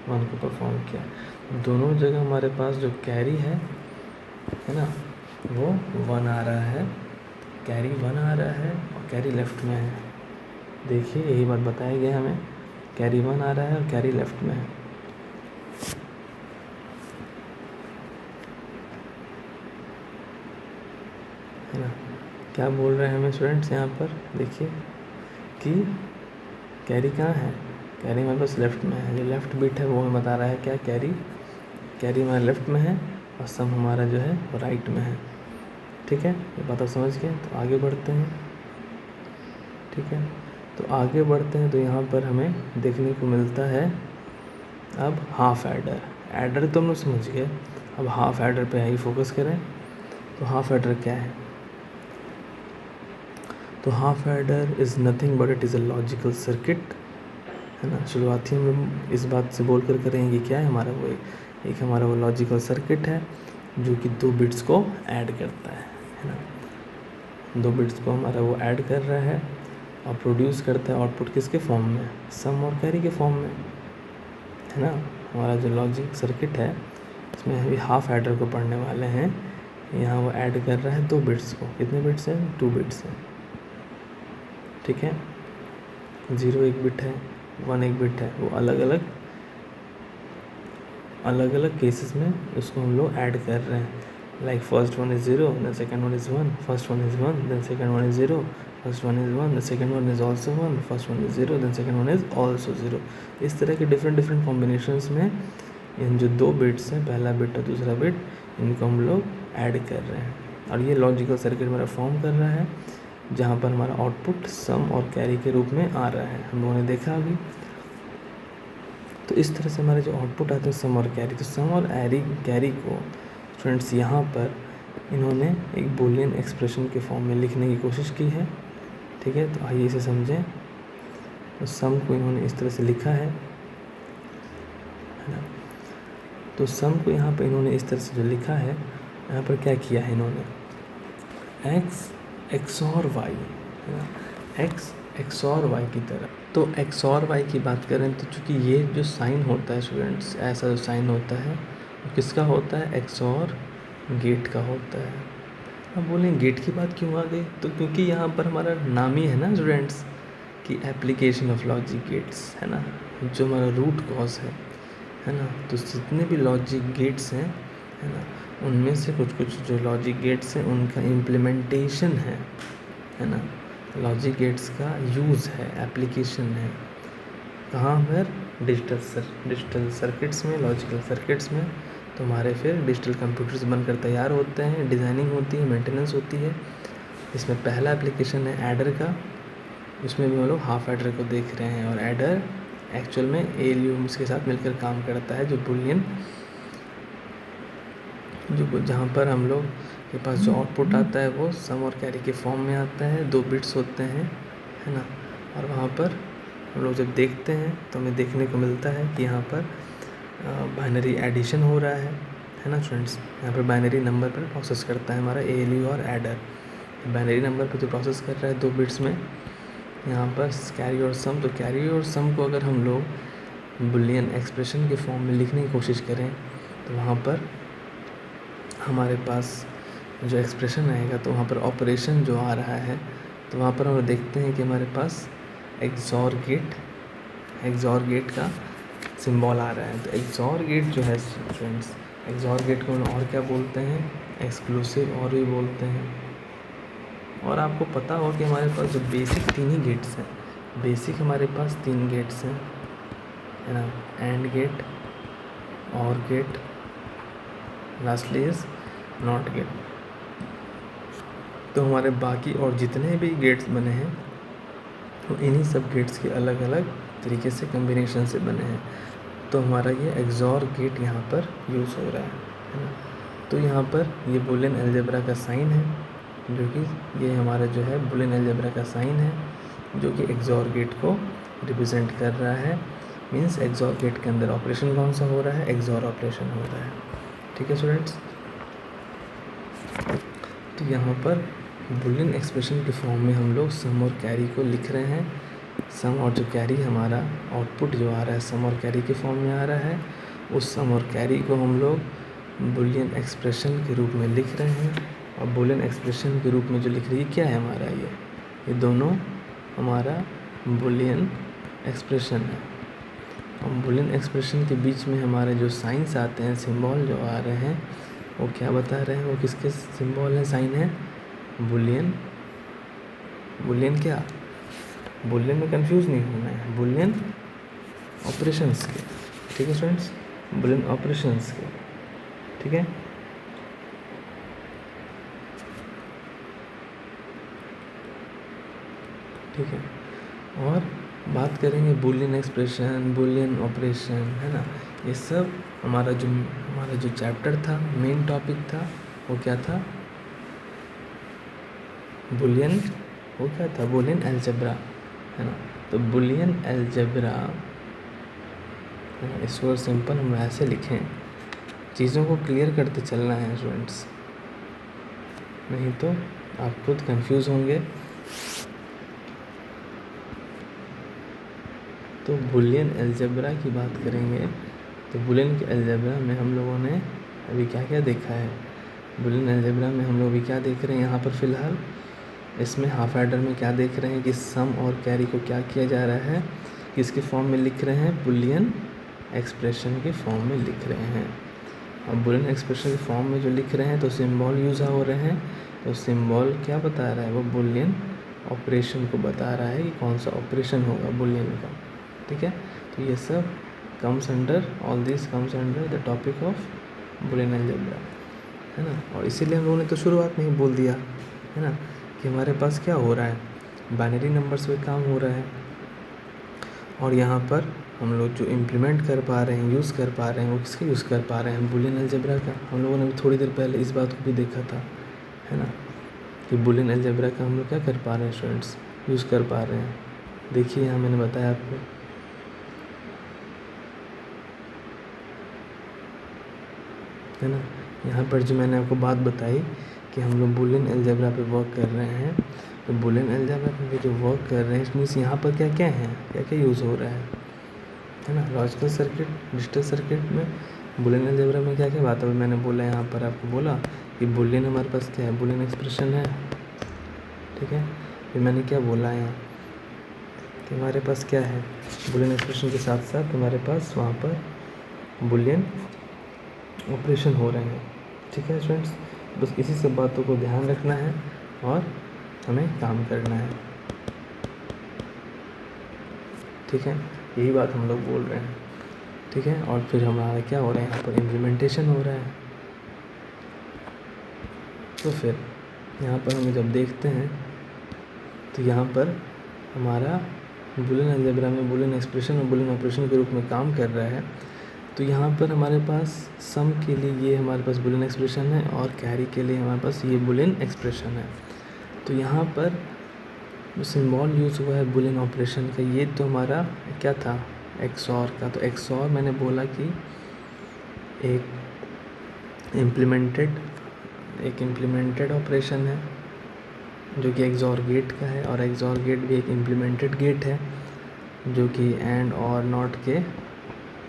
1 को परफॉर्म किया। दोनों जगह हमारे पास जो कैरी है ना, वो 1 आ रहा है, कैरी 1 आ रहा है और कैरी लेफ़्ट में है। देखिए यही बात बताया गया हमें, कैरी 1 आ रहा है और कैरी लेफ़्ट में है। ना, क्या बोल रहे हैं हमें स्टूडेंट्स यहाँ पर, देखिए कि कैरी कहाँ है, कैरी हमारे पास लेफ़्ट में है। जो लेफ़्ट बिट है वो हमें बता रहा है क्या, कैरी हमारे लेफ़्ट में है और सम हमारा जो है वो राइट में है, ठीक है। ये बात आप समझ गए। तो आगे बढ़ते हैं, ठीक है। तो आगे बढ़ते हैं तो यहाँ पर हमें देखने को मिलता है अब हाफ एडर तो हम लोग समझ गए। अब हाफ एडर पे ही फोकस करें। तो हाफ एडर क्या है, तो half adder is nothing but it is a logical circuit, है ना। शुरुआती हम लोग इस बात से बोल कर करेंगे क्या है हमारा वो, एक हमारा वो लॉजिकल सर्किट है जो कि 2 बिट्स को ऐड करता है ना। 2 बिट्स को हमारा वो ऐड कर रहा है और प्रोड्यूस करता है आउटपुट किसके फॉर्म में, सम और कैरी के फॉर्म में, है ना। हमारा जो लॉजिक सर्किट है इसमें अभी हाफ एडर को पढ़ने वाले हैं। यहाँ वो ऐड कर रहा है 2 बिट्स को, कितने बिट्स हैं, 2 बिट्स हैं, ठीक है। 0 एक बिट है, 1 एक बिट है, वो अलग अलग केसेस में उसको हम लोग ऐड कर रहे हैं। Like first 1 is 0, then second 1 is 1, first 1 is 1, then second 1 is 0, first 1 is 1, the second 1 is also 1, first 1 is 0, then second 1 is also 0। इस तरह के डिफरेंट कॉम्बिनेशंस में इन जो 2 बिट्स हैं, पहला बिट और दूसरा बिट, इनको हम लोग ऐड कर रहे हैं, और ये लॉजिकल सर्किट हमारा फॉर्म कर रहा है जहाँ पर हमारा आउटपुट सम और कैरी के रूप में आ रहा है। हम लोगों ने देखा अभी। तो इस तरह से हमारे जो आउटपुट आते हैं सम और कैरी, तो सम और कैरी को स्टूडेंट्स यहाँ पर इन्होंने एक बूलियन एक्सप्रेशन के फॉर्म में लिखने की कोशिश की है, ठीक है। तो आइए इसे समझें। तो सम को इन्होंने इस तरह से लिखा है ना। तो सम को यहाँ पर इन्होंने इस तरह से जो लिखा है, यहाँ पर क्या किया है इन्होंने, एक्स और वाई है ना, एक्स और वाई की तरह। तो एक्स और वाई की बात करें तो चूँकि ये जो साइन होता है स्टूडेंट्स, ऐसा जो साइन होता है वो किसका होता है, एक्स और गेट का होता है। अब बोलें गेट की बात क्यों आ गई, तो क्योंकि यहाँ पर हमारा नाम ही है ना स्टूडेंट्स कि एप्लीकेशन ऑफ लॉजिक गेट्स है ना, जो हमारा रूट कॉज है ना। तो जितने भी लॉजिक गेट्स हैं है ना, उनमें से कुछ कुछ जो लॉजिक गेट्स हैं उनका इम्प्लीमेंटेशन है ना। लॉजिक गेट्स का यूज़ है, एप्लीकेशन है कहाँ पर, डिजिटल सर्किट्स में, लॉजिकल सर्किट्स में। तो हमारे फिर डिजिटल कंप्यूटर्स बनकर तैयार होते हैं, डिज़ाइनिंग होती है, मेंटेनेंस होती है। इसमें पहला एप्लीकेशन है एडर का, उसमें भी हम लोग हाफ एडर को देख रहे हैं। और एडर एक्चुअल में एलियम्स के साथ मिलकर काम करता है, जो बुलियन, जो जहाँ पर हम लोग के पास जो आउटपुट आता है वो सम और कैरी के फॉर्म में आता है, 2 बिट्स होते हैं है ना। और वहाँ पर हम लोग जब देखते हैं तो हमें देखने को मिलता है कि यहाँ पर बाइनरी एडिशन हो रहा है ना स्टूडेंट्स। यहाँ पर बाइनरी नंबर पर प्रोसेस करता है हमारा एएलयू और एडर। बाइनरी नंबर पर जो प्रोसेस कर रहा है 2 बिट्स में, यहाँ पर कैरी और सम। तो कैरी और सम को अगर हम लोग बुलियन एक्सप्रेशन के फॉर्म में लिखने की कोशिश करें तो वहाँ पर हमारे पास जो एक्सप्रेशन आएगा, तो वहाँ पर ऑपरेशन जो आ रहा है, तो वहाँ पर हम देखते हैं कि हमारे पास एक्सॉर गेट का सिंबल आ रहा है। तो एक्सॉर गेट जो है फ्रेंड्स, एक्सॉर गेट को और क्या बोलते हैं, एक्सक्लूसिव और भी बोलते हैं। और आपको पता हो कि हमारे पास जो बेसिक 3 ही गेट्स हैं, बेसिक हमारे पास 3 गेट्स हैं है ना, and gate, or gate, lastly is not gate. तो हमारे बाकी और जितने भी गेट्स बने हैं तो इन्हीं सब गेट्स के अलग अलग तरीके से कम्बिनेशन से बने हैं। तो हमारा ये एक्सॉर गेट यहाँ पर यूज़ हो रहा है ना। तो यहाँ पर ये बुलियन अलजेब्रा का साइन है, जो कि ये हमारा जो है बुलियन अलजेब्रा का साइन है, जो कि एक्सॉर गेट को रिप्रेजेंट कर रहा है। मीन्स एक्सॉर गेट के अंदर ऑपरेशन कौन सा हो रहा है, एक्सॉर ऑपरेशन हो रहा है। ठीक है स्टूडेंट्स। तो यहाँ पर बुलियन एक्सप्रेशन के फॉर्म में हम लोग सम और कैरी को लिख रहे हैं। सम और जो कैरी हमारा आउटपुट जो आ रहा है सम और कैरी के फॉर्म में आ रहा है, उस सम और कैरी को हम लोग बुलियन एक्सप्रेशन के रूप में लिख रहे हैं। और बुलियन एक्सप्रेशन के रूप में जो लिख रही है क्या है हमारा, ये दोनों हमारा बुलियन एक्सप्रेशन है। और बुलियन एक्सप्रेशन के बीच में हमारे जो साइंस आते हैं, सिंबल जो आ रहे हैं, वो क्या बता रहे हैं, वो किसके सिंबल हैं, साइन है बुलियन। बुलियन क्या, बुलियन में कंफ्यूज नहीं होना है, बुलियन ऑपरेशंस के। ठीक है स्टूडेंट्स, बुलियन ऑपरेशंस के। ठीक है, ठीक है। और बात करेंगे बुलियन एक्सप्रेशन, बुलियन ऑपरेशन है ना। ये सब हमारा जो चैप्टर था, मेन टॉपिक था, वो क्या था, बुलियन, वो क्या था, बुलियन अलजेब्रा है ना। तो बुलियन अलजेब्रा, इसको सिंपल हम ऐसे लिखें, चीज़ों को क्लियर करते चलना है स्टूडेंट्स, नहीं तो आप खुद कंफ्यूज होंगे। तो बुलियन अलजेब्रा की बात करेंगे तो बुलियन के अलजेब्रा में हम लोगों ने अभी क्या क्या देखा है। बुलियन अलजेब्रा में हम लोग अभी क्या देख रहे हैं यहाँ पर फ़िलहाल, इसमें हाफ एडर में क्या देख रहे हैं कि सम और कैरी को क्या किया जा रहा है, किसके फॉर्म में लिख रहे हैं, बुलियन एक्सप्रेशन के फॉर्म में लिख रहे हैं। और बुलियन एक्सप्रेशन के फॉर्म में जो लिख रहे हैं तो सिंबल यूज़ हो रहे हैं। तो सिंबल क्या बता रहा है, वो बुलियन ऑपरेशन को बता रहा है कि कौन सा ऑपरेशन होगा बुलियन का। ठीक है, तो ये सब comes under, all this comes under the topic of Boolean algebra है ना। और इसीलिए हम लोगों ने तो शुरुआत में ही बोल दिया है ना कि हमारे पास क्या हो रहा है, बाइनरी नंबर्स पे काम हो रहा है। और यहाँ पर हम लोग जो इम्प्लीमेंट कर पा रहे हैं, यूज़ कर पा रहे हैं, वो किसके यूज़ कर पा रहे हैं, बुलियन अलजेब्रा का। हम लोगों ने भी थोड़ी देर पहले इस बात को भी देखा था है ना कि बुलियन अलजेब्रा का हम लोग क्या कर पा रहे हैं स्टूडेंट्स, यूज़ कर पा रहे हैं देखिए यहाँ मैंने बताया आपको, है ना। यहाँ पर जो मैंने आपको बात बताई कि हम लोग बूलियन अलजेब्रा पे वर्क कर रहे हैं, तो बूलियन अलजेब्रा पे जो वर्क कर रहे हैं इट मीन्स यहाँ पर क्या क्या है, क्या क्या यूज़ हो रहा है ना। लॉजिकल सर्किट, डिजिटल सर्किट में बूलियन अलजेब्रा में क्या क्या बात है मैंने बोला, यहाँ पर आपको बोला कि बूलियन हमारे पास क्या है, बूलियन एक्सप्रेशन है, ठीक है। फिर मैंने क्या बोला यहाँ कि हमारे पास क्या है, बूलियन एक्सप्रेशन के साथ साथ हमारे पास वहाँ पर बूलियन ऑपरेशन हो रहे हैं, ठीक है स्टूडेंट्स। बस इसी सब बातों को ध्यान रखना है और हमें काम करना है, ठीक है। यही बात हम लोग बोल रहे हैं, ठीक है। और फिर हमारा क्या हो रहा है, यहाँ पर इम्प्लीमेंटेशन हो रहा है। तो फिर यहाँ पर हम जब देखते हैं तो यहाँ पर हमारा बूलियन अलजेब्रा में बूलियन एक्सप्रेशन और बूलियन ऑपरेशन के रूप में काम कर रहा है। तो यहाँ पर हमारे पास सम के लिए ये हमारे पास बूलियन एक्सप्रेशन है और कैरी के लिए हमारे पास ये बूलियन एक्सप्रेशन है। तो यहाँ पर जो सिंबल यूज़ हुआ है बूलियन ऑपरेशन का, ये तो हमारा क्या था, एक्सऑर का। तो एक्सऑर मैंने बोला कि एक इम्प्लीमेंटेड ऑपरेशन है जो कि एक्सऑर गेट का है, और एक्सऑर गेट भी एक इम्प्लीमेंटेड गेट है जो कि एंड और नॉट के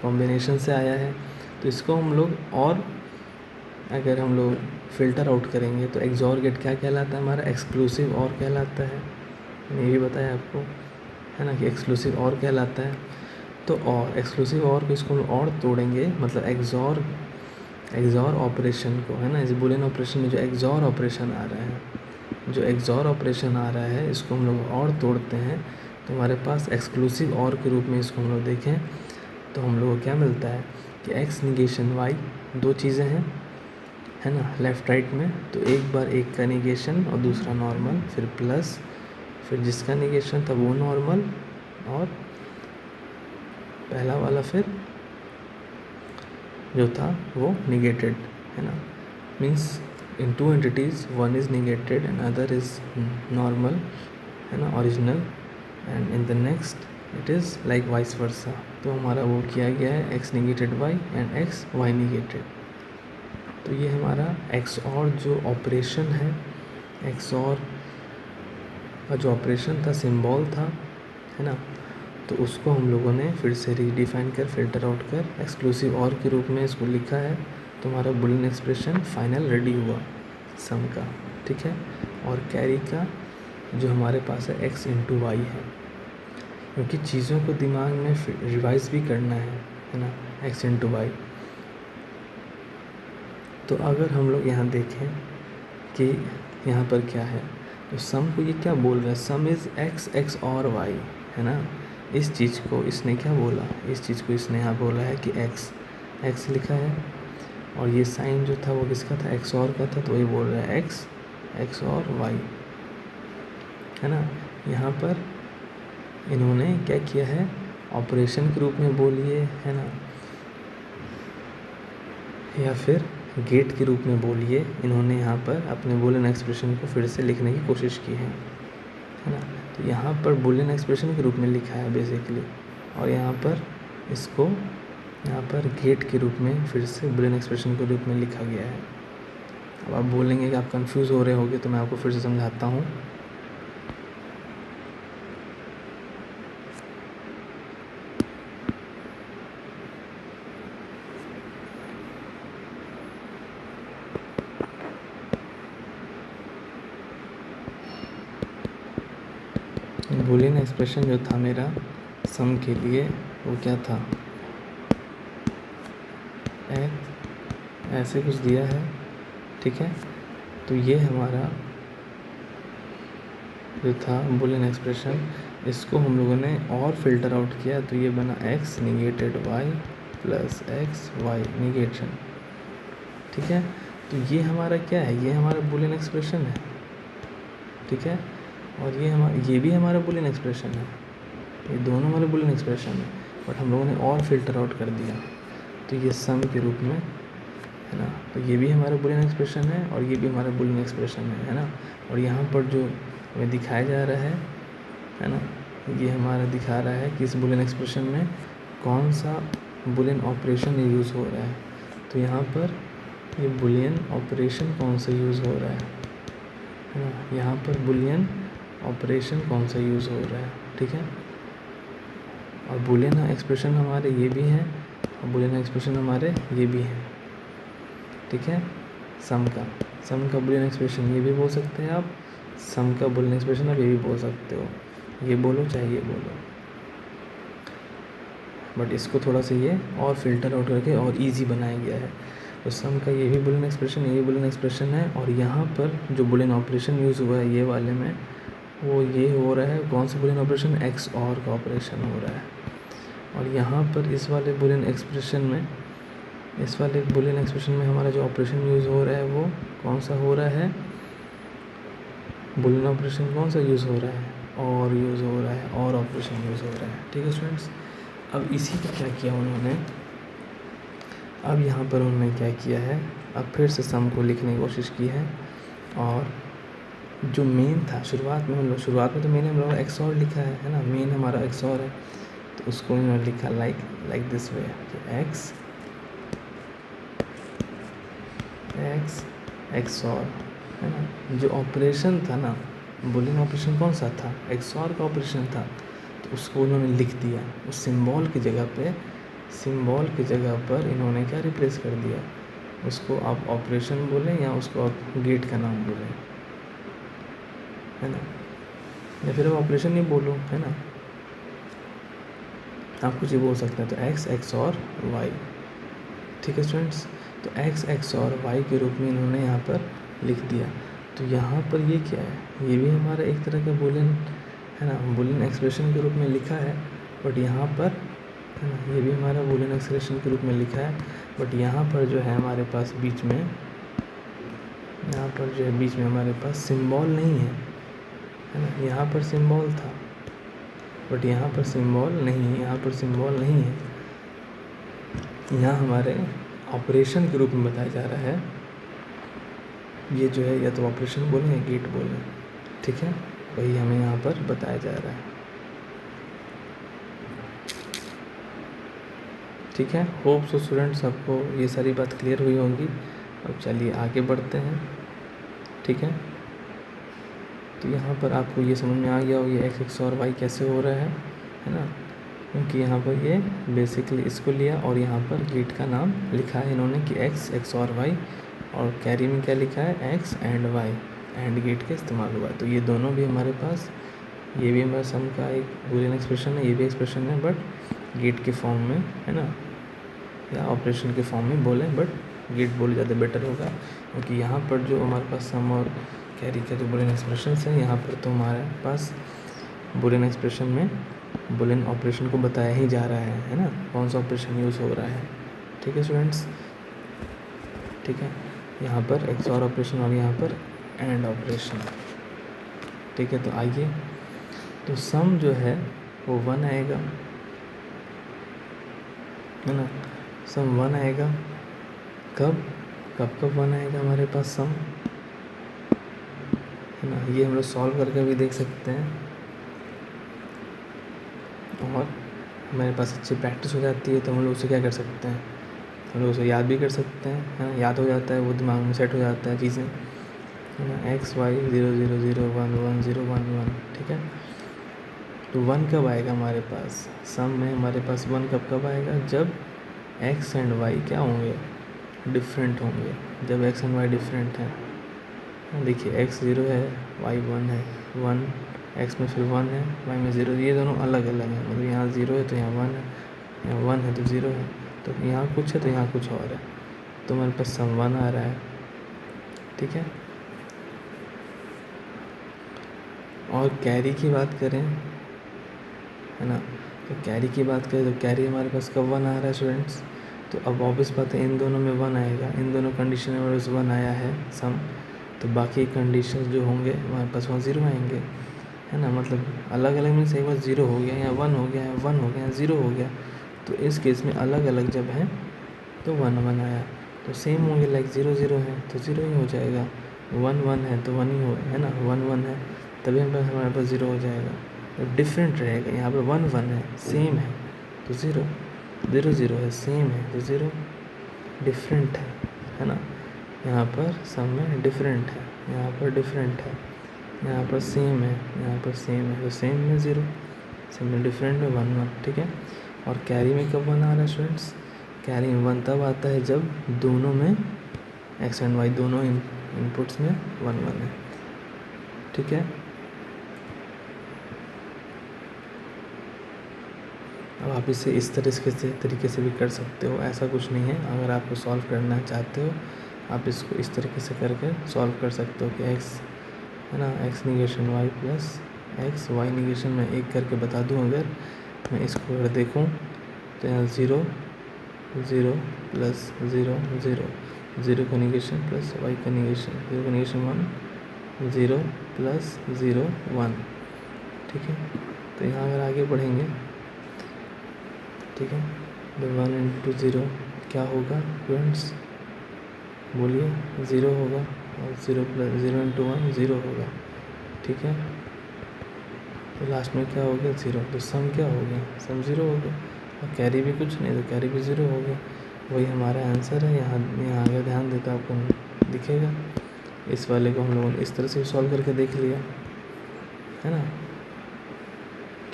कॉम्बिनेशन से आया है। तो इसको हम लोग, और अगर हम लोग फ़िल्टर आउट करेंगे तो एक्सऑर गेट क्या कहलाता है, हमारा एक्सक्लूसिव और कहलाता है। मैंने ये भी बताया आपको, है ना, कि एक्सक्लूसिव और कहलाता है। तो और एक्सक्लूसिव और को इसको हम और तोड़ेंगे, मतलब एक्सऑर ऑपरेशन को, है ना, इस बूलियन ऑपरेशन में जो एक्सऑर ऑपरेशन आ रहा है, इसको हम लोग और तोड़ते हैं तो हमारे पास एक्सक्लूसिव और के रूप में इसको हम लोग देखें तो हम लोग को क्या मिलता है कि एक्स निगेशन वाई, दो चीज़ें हैं, है ना, लेफ़्ट राइट में। तो एक बार एक का निगेशन और दूसरा नॉर्मल, फिर प्लस, फिर जिसका निगेशन था वो नॉर्मल और पहला वाला फिर जो था वो निगेटेड, है ना। Means in two entities one is negated and other is normal, है ना, original, and in the next it is like vice versa. तो हमारा वो किया गया है X negated Y and X Y negated. तो ये हमारा एक्स और जो ऑपरेशन है, एक्स और का जो ऑपरेशन था, सिंबल था, है ना, तो उसको हम लोगों ने फिर से रीडिफाइन कर, फिल्टर आउट कर एक्सक्लूसिव और के रूप में इसको लिखा है। तो हमारा बूलियन एक्सप्रेशन फाइनल रेडी हुआ सम का, ठीक है। और कैरी का जो हमारे पास है एक्स इंटू वाई है, क्योंकि चीज़ों को दिमाग में रिवाइज भी करना है ना, एक्स इंटू वाई। तो अगर हम लोग यहाँ देखें कि यहाँ पर क्या है, तो सम को ये क्या बोल रहा है, सम इज़ एक्स और वाई, है ना। इस चीज़ को इसने क्या बोला, इस चीज़ को इसने यहाँ बोला है कि एक्स लिखा है, और ये साइन जो था वो किसका था, एक्स और का था, तो ये बोल रहा है एक्स और वाई, है ना। यहाँ पर इन्होंने क्या किया है, ऑपरेशन के रूप में बोलिए, है ना, या फिर गेट के रूप में बोलिए, इन्होंने यहाँ पर अपने बूलियन एक्सप्रेशन को फिर से लिखने की कोशिश की है ना। तो यहाँ पर बूलियन एक्सप्रेशन के रूप में लिखा है बेसिकली, और यहाँ पर इसको यहाँ पर गेट के रूप में फिर से बूलियन एक्सप्रेशन के रूप में लिखा गया है। अब आप बोलेंगे कि आप कंफ्यूज हो रहे होगे, तो मैं आपको फिर से समझाता हूँ। बूलियन एक्सप्रेशन जो था मेरा सम के लिए वो क्या था, ऐसे कुछ दिया है, ठीक है। तो ये हमारा जो था बूलियन एक्सप्रेशन, इसको हम लोगों ने और फिल्टर आउट किया, तो ये बना X negated Y plus X Y negation, ठीक है। तो ये हमारा क्या है, ये हमारा बूलियन एक्सप्रेशन है, ठीक है। और ये भी हमारा बूलियन एक्सप्रेशन है, ये दोनों हमारे बूलियन एक्सप्रेशन है, बट हम लोगों ने और फिल्टर आउट कर दिया, तो ये सम के रूप में, है ना। तो ये भी हमारा बूलियन एक्सप्रेशन है और ये भी हमारा बूलियन एक्सप्रेशन है ना। और यहाँ पर जो हमें दिखाया जा रहा है ना, ये हमारा दिखा रहा है कि इस बुलियन एक्सप्रेशन में कौन सा बुलियन ऑपरेशन यूज़ हो रहा है। तो यहाँ पर ये बुलियन ऑपरेशन कौन सा यूज़ हो रहा है ना, यहाँ पर बुलियन ऑपरेशन कौन सा यूज़ हो रहा है, ठीक है। और बुलियन एक्सप्रेशन हमारे ये भी हैं और बुलियन एक्सप्रेशन हमारे ये भी हैं, ठीक है। सम का बुलियन एक्सप्रेशन ये भी बोल सकते हैं आप, सम का बुलियन एक्सप्रेशन आप ये भी बोल सकते हो, ये बोलो चाहे ये बोलो। बट इसको थोड़ा सा ये और फिल्टर आउट करके और इजी बनाया गया है। तो सम का ये भी बुलियन एक्सप्रेशन, ये भी बुलियन एक्सप्रेशन है, और यहाँ पर जो बुलियन ऑपरेशन यूज़ हुआ है ये वाले में, वो ये हो रहा है कौन सा बुलियन ऑपरेशन, एक्स और का ऑपरेशन हो रहा है। और यहाँ पर इस वाले बुलियन एक्सप्रेशन में हमारा जो ऑपरेशन यूज़ हो रहा है वो कौन सा हो रहा है, बुलियन ऑपरेशन कौन सा यूज़ हो रहा है, और यूज़ हो रहा है, और ऑपरेशन यूज़ हो रहा है, ठीक है स्टूडेंट्स। अब इसी को क्या किया उन्होंने, अब यहाँ पर उन्होंने क्या किया है, अब फिर से सम को लिखने की कोशिश की है। और जो मेन था शुरुआत में तो मेन हम लोग एक्स और लिखा है ना, मेन हमारा एक्स और है, तो उसको इन्होंने लिखा लाइक दिस वे कि एक्स और है ना। जो ऑपरेशन था ना, बुलियन ऑपरेशन कौन सा था, एक्स और का ऑपरेशन था, तो उसको उन्होंने लिख दिया। उस सिंबल की जगह पर इन्होंने क्या रिप्लेस कर दिया, उसको आप ऑपरेशन बोलें या उसको आप गेट का नाम बोलें, है ना, या फिर आप ऑपरेशन ही बोलो, है ना, आप कुछ ही बोल सकते हैं। तो एक्स और वाई, ठीक है स्टूडेंट्स। तो एक्स और वाई के रूप में इन्होंने यहाँ पर लिख दिया। तो यहाँ पर ये क्या है, ये भी हमारा एक तरह का बुलियन है ना, बुलियन एक्सप्रेशन के रूप में लिखा है। बट यहाँ पर है ना, ये भी हमारा बुलियन एक्सप्रेशन के रूप में लिखा है। बट यहाँ पर जो है हमारे पास बीच में हमारे पास सिंबल नहीं है ना। यहाँ पर सिंबल था बट यहाँ पर सिंबल नहीं है, यहाँ हमारे ऑपरेशन के रूप में बताया जा रहा है। ये जो है या तो ऑपरेशन बोलें या गेट बोलें, ठीक है, वही हमें यहाँ पर बताया जा रहा है, ठीक है। होप सो स्टूडेंट्स आपको ये सारी बात क्लियर हुई होंगी। अब चलिए आगे बढ़ते हैं, ठीक है। तो यहाँ पर आपको ये समझ में आ गया हो ये एक्स और वाई कैसे हो रहा है ना, क्योंकि यहाँ पर ये बेसिकली इसको लिया और यहाँ पर गेट का नाम लिखा है इन्होंने कि एक्स और वाई, और कैरी में क्या लिखा है, X and Y, and gate का इस्तेमाल हुआ है। तो ये दोनों भी हमारे पास, ये भी हमारे सम का एक बुलियन एक्सप्रेशन है, ये भी एक्सप्रेशन है, बट गेट के फॉर्म में, है ना, या ऑपरेशन के फॉर्म में बोले, बट गेट बोले ज़्यादा बेटर होगा, क्योंकि यहाँ पर जो हमारे पास सम और कैरी का जो बुलियन एक्सप्रेशन है, यहाँ पर तो हमारे पास बुलियन एक्सप्रेशन में बुलियन ऑपरेशन को बताया ही जा रहा है ना, कौन सा ऑपरेशन यूज़ हो रहा है, ठीक है स्टूडेंट्स, ठीक है। यहाँ पर एक्स और ऑपरेशन और यहाँ पर एंड ऑपरेशन, ठीक है। तो आइए, तो सम जो है वो 1 आएगा, है ना, सम 1 आएगा। कब 1 आएगा हमारे पास सम, है ना, ये हम लोग सॉल्व करके भी देख सकते हैं, और हमारे पास अच्छी प्रैक्टिस हो जाती है, तो हम लोग उसे क्या कर सकते हैं, हम लोग उसे याद भी कर सकते हैं, है ना, याद हो जाता है, वो दिमाग में सेट हो जाता है चीज़ें, है ना। एक्स वाई 0 0 0 1 1 0 1 1, ठीक है। तो 1 कब आएगा हमारे पास, सम में हमारे पास 1 कब आएगा, जब एक्स एंड वाई क्या होंगे, डिफरेंट होंगे, जब एक्स एंड वाई डिफरेंट हैं। देखिए एक्स 0 है, वाई 1 है, 1 एक्स में फिर 1 है, वाई में 0, ये दोनों अलग अलग हैं, मतलब यहाँ 0 है तो यहाँ 1 है, यहाँ 1 है तो 0 है, तो यहाँ कुछ है तो यहाँ कुछ और है, तो हमारे पास सम 1 आ रहा है, ठीक है। और कैरी की बात करें, है ना, तो कैरी की बात करें तो कैरी हमारे पास कब 1 आ रहा है स्टूडेंट्स, तो अब ऑब्वियस बात है इन दोनों में 1 आएगा, इन दोनों कंडीशन में हमारे पास 1 आया है सम, तो बाकी कंडीशंस जो होंगे हमारे पास वहाँ 0 आएंगे, है ना, मतलब अलग अलग में एक बार 0 हो गया या 1 हो गया, 1 हो गया, 0 हो गया, तो इस केस में अलग अलग जब है तो 1 1 आया, तो सेम होंगे, लाइक 0 0 है तो 0 ही हो जाएगा, 1 1 है तो 1 ही हो, है ना, 1 1 है तभी हमारे पास 0 हो जाएगा, डिफरेंट रहेगा, यहाँ पे 1 1 है, सेम है तो 0, 0 0 है, सेम है तो 0, डिफरेंट है ना। यहाँ पर सम में डिफरेंट है, यहाँ पर डिफरेंट है, यहाँ पर सेम है, यहाँ पर सेम है तो सेम में 0, सेम में डिफरेंट में 1 1, ठीक है। और कैरी में कब 1 आ रहा है स्टूडेंट्स? कैरी में 1 तब आता है जब दोनों में एक्स एंड वाई दोनों इनपुट्स में 1 1 है, ठीक है। अब आप इसे इस तरीके से भी कर सकते हो, ऐसा कुछ नहीं है। अगर आपको सॉल्व करना चाहते हो आप इसको इस तरीके से करके सॉल्व कर सकते हो कि एक्स है ना, X negation Y plus X, Y negation में एक करके बता दूं। अगर मैं इसको अगर देखूं तो यहाँ 0 0 प्लस 0 0, 0 का निगेशन प्लस वाई का निगेशन, 0 का निगेशन 1, 0 प्लस 0 1, ठीक है। तो यहाँ अगर आगे बढ़ेंगे, ठीक है, तो 1 इंटू 0 क्या होगा फ्रेंड्स? बोलिए 0 होगा, और 0 प्लस 0 इंटू 1 0 होगा, ठीक है। तो लास्ट में क्या हो गया? 0। तो सम क्या हो गया? सम 0 हो गया, और कैरी भी कुछ नहीं तो कैरी भी 0 हो गया। वही हमारा आंसर है। यहाँ अगर ध्यान देता आपको दिखेगा। इस वाले को हम लोगों ने इस तरह से सॉल्व करके देख लिया है ना।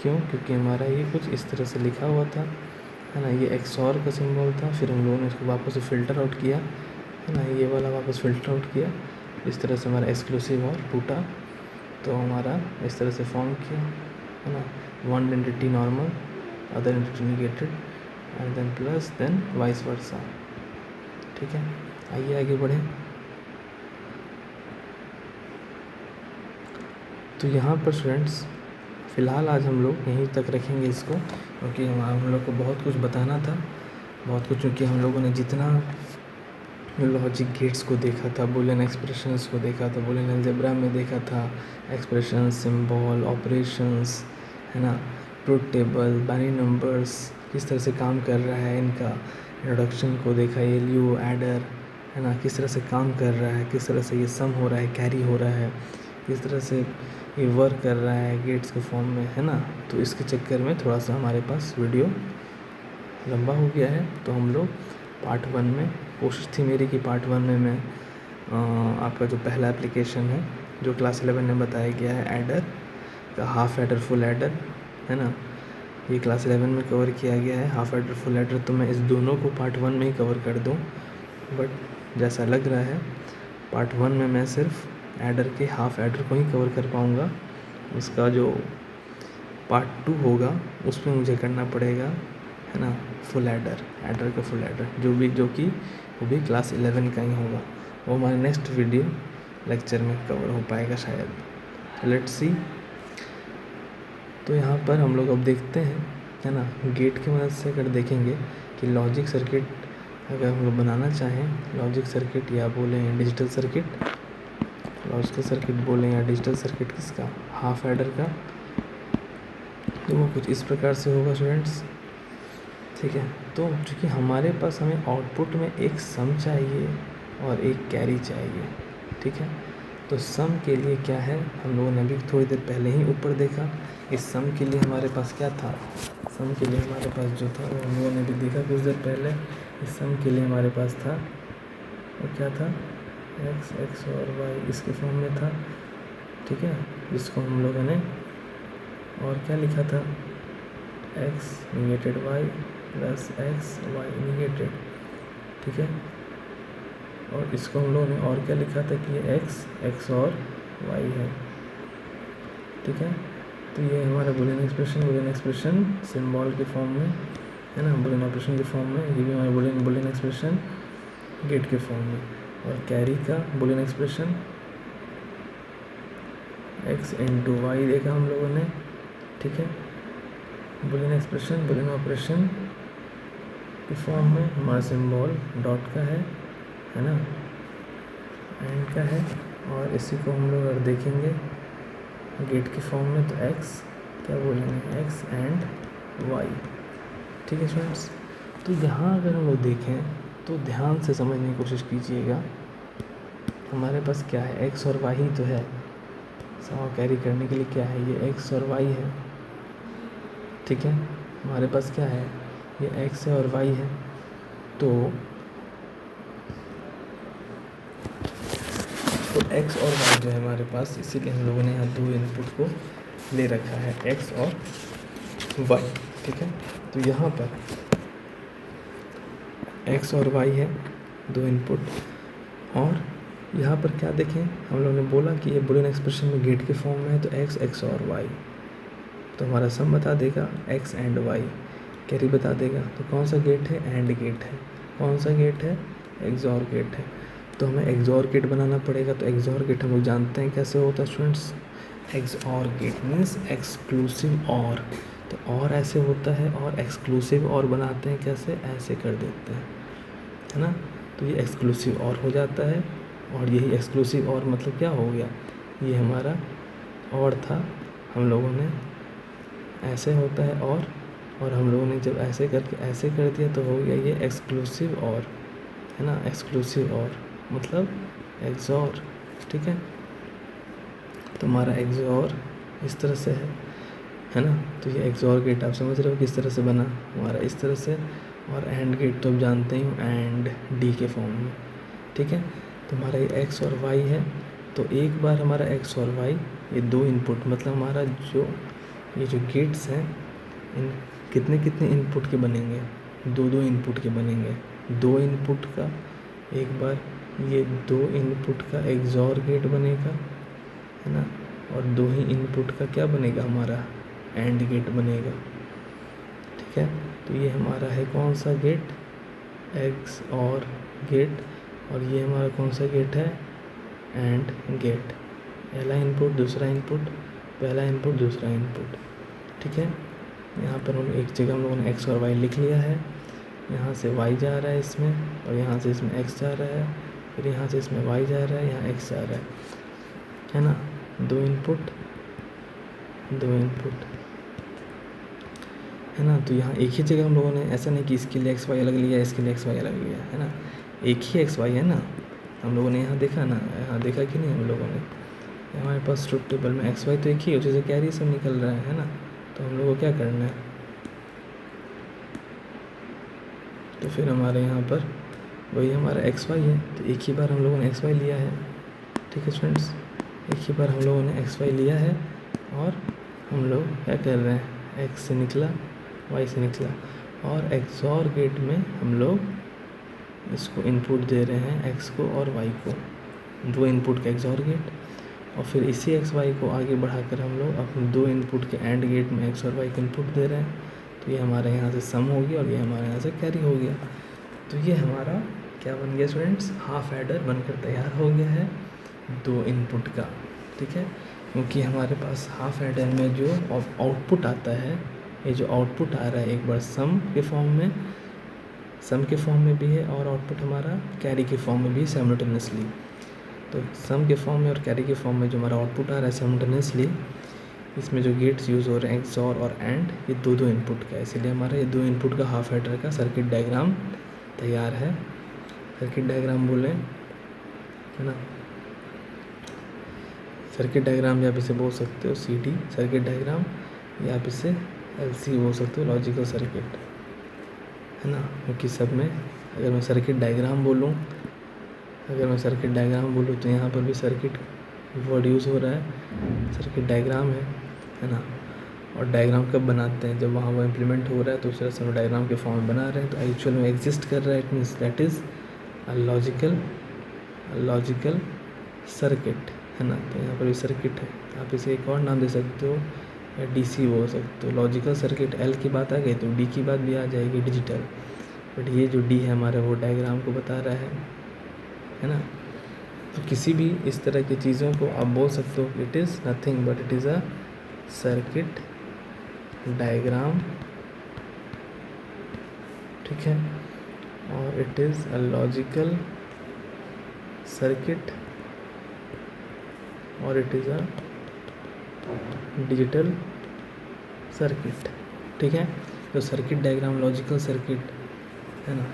क्यों? क्योंकि हमारा ये कुछ इस तरह से लिखा हुआ था है ना, ये एक्सॉर का सिंबल था। फिर हम लोगों ने इसको वापस से फ़िल्टर आउट किया है ना, ये वाला वापस फ़िल्टर आउट किया। इस तरह से हमारा एक्सक्लूसिव और टूटा, तो हमारा इस तरह से फॉर्म किया है ना, one identity normal, other identity negated, and then plus, then vice versa, ठीक है। आइए आगे बढ़ें। तो यहाँ पर स्टूडेंट्स फ़िलहाल आज हम लोग यहीं तक रखेंगे इसको, क्योंकि हम लोग को बहुत कुछ बताना था, बहुत कुछ। क्योंकि हम लोगों ने जितना लॉजिक गेट्स को देखा था, बूलियन एक्सप्रेशंस को देखा था, बूलियन अलजेब्रा में देखा था, एक्सप्रेशन, सिंबल, ऑपरेशंस है ना, ट्रुथ टेबल, बाइनरी नंबर्स किस तरह से काम कर रहा है, इनका इंट्रोडक्शन को देखा, एलयू, एडर है ना, किस तरह से काम कर रहा है, किस तरह से ये सम हो रहा है, कैरी हो रहा है, किस तरह से ये वर्क कर रहा है गेट्स के फॉर्म में है ना। तो इसके चक्कर में थोड़ा सा हमारे पास वीडियो लंबा हो गया है। तो हम लोग पार्ट 1 में, कोशिश थी मेरी कि पार्ट 1 में मैं आपका जो पहला एप्लीकेशन है जो क्लास 11 में बताया गया है, एडर का, हाफ एडर, फुल एडर है ना, ये क्लास 11 में कवर किया गया है, हाफ एडर, फुल एडर। तो मैं इस दोनों को पार्ट 1 में ही कवर कर दूँ, बट जैसा लग रहा है पार्ट 1 में मैं सिर्फ एडर के हाफ एडर को ही कवर कर पाऊँगा। इसका जो पार्ट 2 होगा उसमें मुझे करना पड़ेगा है ना, फुल एडर, एडर का फुल एडर, जो कि वो भी क्लास 11 का ही होगा। वो हमारे नेक्स्ट वीडियो लेक्चर में कवर हो पाएगा शायद, लेट्स सी। तो यहाँ पर हम लोग अब देखते हैं है ना, गेट की मदद से अगर देखेंगे कि लॉजिक सर्किट अगर हम लोग बनाना चाहें, लॉजिक सर्किट या बोलें डिजिटल सर्किट, लॉजिकल सर्किट बोलें या डिजिटल सर्किट किसका, हाफ एडर का, तो वो कुछ इस प्रकार से होगा स्टूडेंट्स, ठीक है। तो चूँकि हमारे पास हमें आउटपुट में एक सम चाहिए और एक कैरी चाहिए, ठीक है। तो सम के लिए क्या है, हम लोगों ने अभी थोड़ी देर पहले ही ऊपर देखा। इस सम के लिए हमारे पास क्या था, सम के लिए हमारे पास जो था वो हम लोगों ने भी देखा कुछ देर पहले। इस सम के लिए हमारे पास था वो क्या था, एक्स, एक्स और वाई इसके फॉर्म में था, ठीक है, जिसको हम लोगों ने और क्या लिखा था, X negated Y plus X Y negated, ठीक है। और इसको हम लोगों ने और क्या लिखा था कि ये एक्स, एक्स और वाई है, ठीक है। तो ये हमारा बूलियन एक्सप्रेशन सिंबल के फॉर्म में है ना, बूलियन ऑपरेशन के फॉर्म में, ये भी हमारा बूलियन एक्सप्रेशन गेट के फॉर्म में। और कैरी का Boolean expression X into Y देखा हम लोगों ने, ठीक है। बूलियन एक्सप्रेशन बूलियन ऑपरेशन के फॉर्म में हमारा सिंबल डॉट का है ना, एंड का है। और इसी को हम लोग अगर देखेंगे गेट के फॉर्म में तो एक्स क्या बोलेंगे, एक्स एंड वाई, ठीक है स्टूडेंट्स। तो यहाँ अगर हम लोग देखें तो ध्यान से समझने की कोशिश कीजिएगा, हमारे पास क्या है, एक्स और वाई तो है, सम कैरी करने के लिए क्या है, ये एक्स और वाई है, ठीक है। हमारे पास क्या है, ये x है और y है। तो x और y जो है हमारे पास, इसीलिए हम लोगों ने यहाँ दो इनपुट को ले रखा है, x और y। ठीक है, तो यहाँ पर x और y है, दो इनपुट। और यहाँ पर क्या देखें, हम लोगों ने बोला कि ये बुलियन एक्सप्रेशन में गेट के फॉर्म में है, तो x और y, तो हमारा सम बता देगा x एंड y, कैरी बता देगा। तो कौन सा गेट है, एंड गेट है। कौन सा गेट है, एक्सॉर गेट है। तो हमें एक्सॉर गेट बनाना पड़ेगा। तो एक्सॉर गेट हम लोग जानते हैं कैसे होता है students, XOR gate means exclusive or. तो और ऐसे होता है, और एक्सक्लूसिव और बनाते हैं कैसे, ऐसे कर देते हैं, है ना। तो ये एक्सक्लूसिव और हो जाता है, और यही एक्सक्लूसिव और मतलब क्या हो गया, ये हमारा और था, हम लोगों ने ऐसे होता है और हम लोगों ने जब ऐसे करके ऐसे कर दिया तो हो गया ये एक्सक्लूसिव और, है ना। एक्सक्लूसिव और मतलब एक्सॉर। ठीक है, तो हमारा एक्सॉर इस तरह से है ना। तो ये एक्सॉर गेट आप समझ रहे हो किस तरह से बना हमारा, इस तरह से। और एंड गेट तो आप जानते ही हो, एंड डी के फॉर्म में। ठीक है, तो हमारा ये एक्स और वाई है। तो एक बार हमारा एक्स और वाई, ये दो इनपुट, मतलब हमारा ये जो गेट्स हैं, इन कितने कितने इनपुट के बनेंगे, दो दो इनपुट के बनेंगे। दो इनपुट का एक बार ये दो इनपुट का एक्सॉर गेट बनेगा, है ना। और दो ही इनपुट का क्या बनेगा, हमारा एंड गेट बनेगा। ठीक है, तो ये हमारा है कौन सा गेट, एक्स और गेट। और ये हमारा कौन सा गेट है, एंड गेट। पहला इनपुट दूसरा इनपुट, पहला इनपुट दूसरा इनपुट। ठीक है, यहाँ पर हम एक जगह हम लोगों ने एक्स और वाई लिख लिया है। यहाँ से वाई जा रहा है इसमें, और यहाँ से इसमें एक्स जा रहा है, फिर यहाँ से इसमें वाई जा रहा है, यहाँ एक्स जा रहा है ना। दो इनपुट है ना। तो यहाँ एक ही जगह हम लोगों ने, ऐसा नहीं कि इसके लिए एक्स वाई अलग लिया, इसके लिए एक्स वाई अलग लिया, है ना। एक ही एक्स वाई है ना, हम लोगों ने यहाँ देखा ना, यहाँ देखा कि नहीं हम लोगों ने, हमारे पास ट्रुथ टेबल में एक्स वाई तो एक ही है, जैसे कैरी सब निकल रहा है ना। तो हम लोगों को क्या करना है, तो फिर हमारे यहाँ पर वही हमारा एक्स वाई है। तो एक ही बार हम लोगों ने एक्स वाई लिया है। ठीक है स्टूडेंट्स, एक ही बार हम लोगों ने एक्स वाई लिया है, और हम लोग क्या कर रहे हैं, एक्स से निकला वाई से निकला, और एक्सॉर गेट में हम लोग इसको इनपुट दे रहे हैं, एक्स को और वाई को, दो इनपुट का एक्सॉर गेट। और फिर इसी एक्स वाई को आगे बढ़ाकर हम लोग अपने दो इनपुट के एंड गेट में एक्स और वाई को इनपुट दे रहे हैं। तो ये हमारे यहाँ से सम हो गया, और ये हमारे यहाँ से कैरी हो गया। तो ये हमारा क्या बन गया स्टूडेंट्स, हाफ एडर बनकर तैयार हो गया है दो इनपुट का। ठीक है, क्योंकि हमारे पास हाफ एडर में जो आउटपुट आता है, ये जो आउटपुट आ रहा है एक बार सम के फॉर्म में भी है, और आउटपुट हमारा कैरी के फॉर्म में भी साइमल्टेनियसली। तो सम के फॉर्म में और कैरी के फॉर्म में जो हमारा आउटपुट आ रहा है साइमल्टेनियसली, इसमें जो गेट्स यूज़ हो रहे हैं एक्सॉर और एंड, ये दो दो इनपुट का, इसीलिए हमारा ये दो इनपुट का हाफ एडर का सर्किट डायग्राम तैयार है। सर्किट डायग्राम बोले, है ना, सर्किट डायग्राम या आप इसे बोल सकते हो CD सर्किट डायग्राम, या आप इसे LC बोल सकते हो, लॉजिकल सर्किट, है ना। क्योंकि सब में अगर मैं सर्किट डायग्राम बोलूँ तो यहाँ पर भी सर्किट वर्ड यूज़ हो रहा है, सर्किट डायग्राम है ना। और डायग्राम कब बनाते हैं, जब वहाँ वो इम्प्लीमेंट हो रहा है, तो उस तरह से हम डायग्राम के फॉर्म में बना रहे हैं, तो एक्चुअल में एग्जिस्ट कर रहा है, it means that is a logical circuit, है ना। तो यहाँ पर भी सर्किट है, आप इसे एक और नाम दे सकते हो, या DC बोल सकते हो। लॉजिकल सर्किट L की बात आ गई तो D की बात भी आ जाएगी, डिजिटल। बट ये जो D है हमारा, वो डायग्राम को बता रहा है ना। तो किसी भी इस तरह की चीज़ों को आप बोल सकते हो, it is nothing but it is a circuit diagram. ठीक है, और it is a logical circuit, और it is a digital circuit. ठीक है, तो सर्किट डायग्राम, लॉजिकल सर्किट, है ना।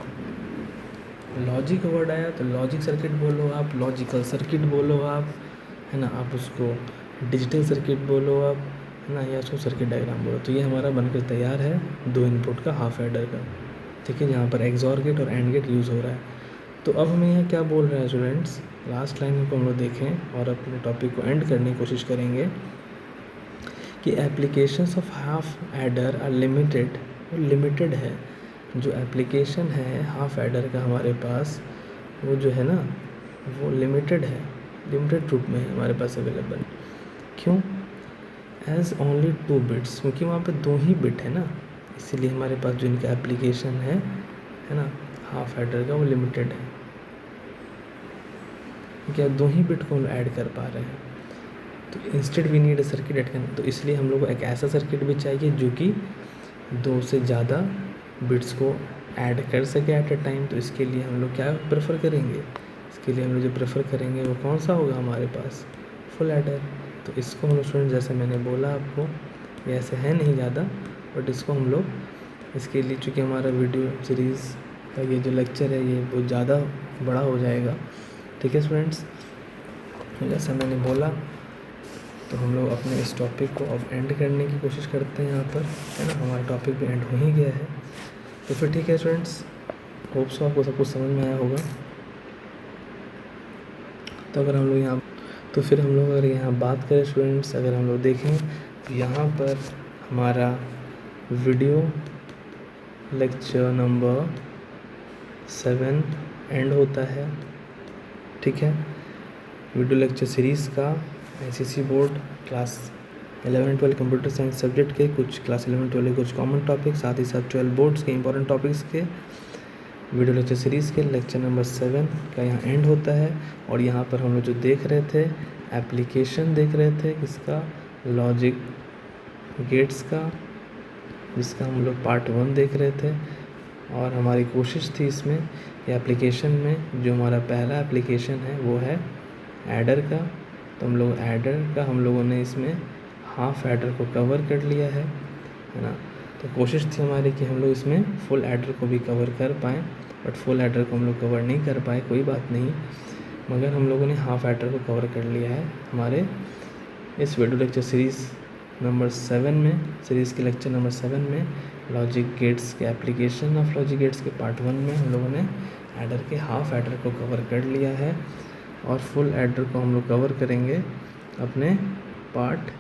लॉजिक वर्ड आया तो लॉजिक सर्किट बोलो आप, लॉजिकल सर्किट बोलो आप, है ना। आप उसको डिजिटल सर्किट बोलो आप, है ना, या उसको सर्किट डायग्राम बोलो। तो ये हमारा बनकर तैयार है 2 इनपुट का हाफ एडर का, ठीक है, जहाँ पर एक्सॉर गेट और एंड गेट यूज़ हो रहा है। तो अब हमें यहाँ क्या बोल रहा है स्टूडेंट्स, लास्ट लाइन को हम लोग देखें और अपने टॉपिक को एंड करने की कोशिश करेंगे कि applications of half adder are limited, limited है। जो एप्लीकेशन है हाफ एडर का हमारे पास, वो जो है ना वो लिमिटेड है, लिमिटेड रूप में है हमारे पास अवेलेबल। क्यों? एज ओनली 2 बिट्स, क्योंकि वहाँ पे 2 ही बिट है ना, इसीलिए हमारे पास जो इनका एप्लीकेशन है ना हाफ एडर का, वो लिमिटेड है। क्या 2 ही बिट को हम ऐड कर पा रहे हैं, तो instead we need a circuit add करना। तो इसलिए हम लोग को एक ऐसा सर्किट भी चाहिए जो कि 2 से ज़्यादा बिट्स को ऐड कर सके एट अ टाइम। तो इसके लिए हम लोग क्या प्रेफर करेंगे, इसके लिए हम लोग जो प्रेफर करेंगे वो कौन सा होगा हमारे पास, फुल एडर। तो इसको हम स्टूडेंट, जैसे मैंने बोला आपको, ये ऐसे है नहीं ज़्यादा, बट इसको हम लोग, इसके लिए चूँकि हमारा वीडियो सीरीज़ का ये जो लेक्चर है ये बहुत ज़्यादा बड़ा हो जाएगा, ठीक है स्टूडेंट्स। जैसा मैंने बोला, तो हम लोग अपने इस टॉपिक को अब एंड करने की कोशिश करते हैं यहाँ पर, है ना, हमारा टॉपिक भी एंड हो ही गया है। तो फिर ठीक है स्टूडेंट्स, होप सो आपको सब कुछ समझ में आया होगा। तो अगर हम लोग यहाँ, तो फिर हम लोग अगर यहाँ बात करें स्टूडेंट्स, अगर हम लोग देखें तो यहाँ पर हमारा वीडियो लेक्चर नंबर 7 एंड होता है, ठीक है। वीडियो लेक्चर सीरीज़ का ICSE board class 11-12 computer science subject के कुछ क्लास 11-12 के कुछ कॉमन टॉपिक, साथ ही साथ 12 बोर्ड्स के इंपॉर्टेंट टॉपिक्स के वीडियो लेक्चर सीरीज़ के लेक्चर नंबर 7 का यहाँ एंड होता है। और यहाँ पर हम लोग जो देख रहे थे, एप्लीकेशन देख रहे थे किसका, लॉजिक गेट्स का, जिसका हम लोग पार्ट 1 देख रहे थे। और हमारी कोशिश थी इसमें, एप्लीकेशन में जो हमारा पहला एप्लीकेशन है वो है एडर का। तो हम लोग एडर का, हम लोगों ने इसमें हाफ एडर को कवर कर लिया है ना। तो कोशिश थी हमारी कि हम लोग इसमें फुल एडर को भी कवर कर पाएँ, बट फुल एडर को हम लोग कवर नहीं कर पाए, कोई बात नहीं, मगर हम लोगों ने हाफ एडर को कवर कर लिया है हमारे इस वीडियो लेक्चर सीरीज़ नंबर 7 में, सीरीज़ के लेक्चर नंबर 7 में लॉजिक गेट्स के एप्लीकेशन ऑफ लॉजिक गेट्स के पार्ट 1 में हम लोगों ने एडर के हाफ एडर को कवर कर लिया है। और फुल एडर को हम लोग कवर करेंगे अपने पार्ट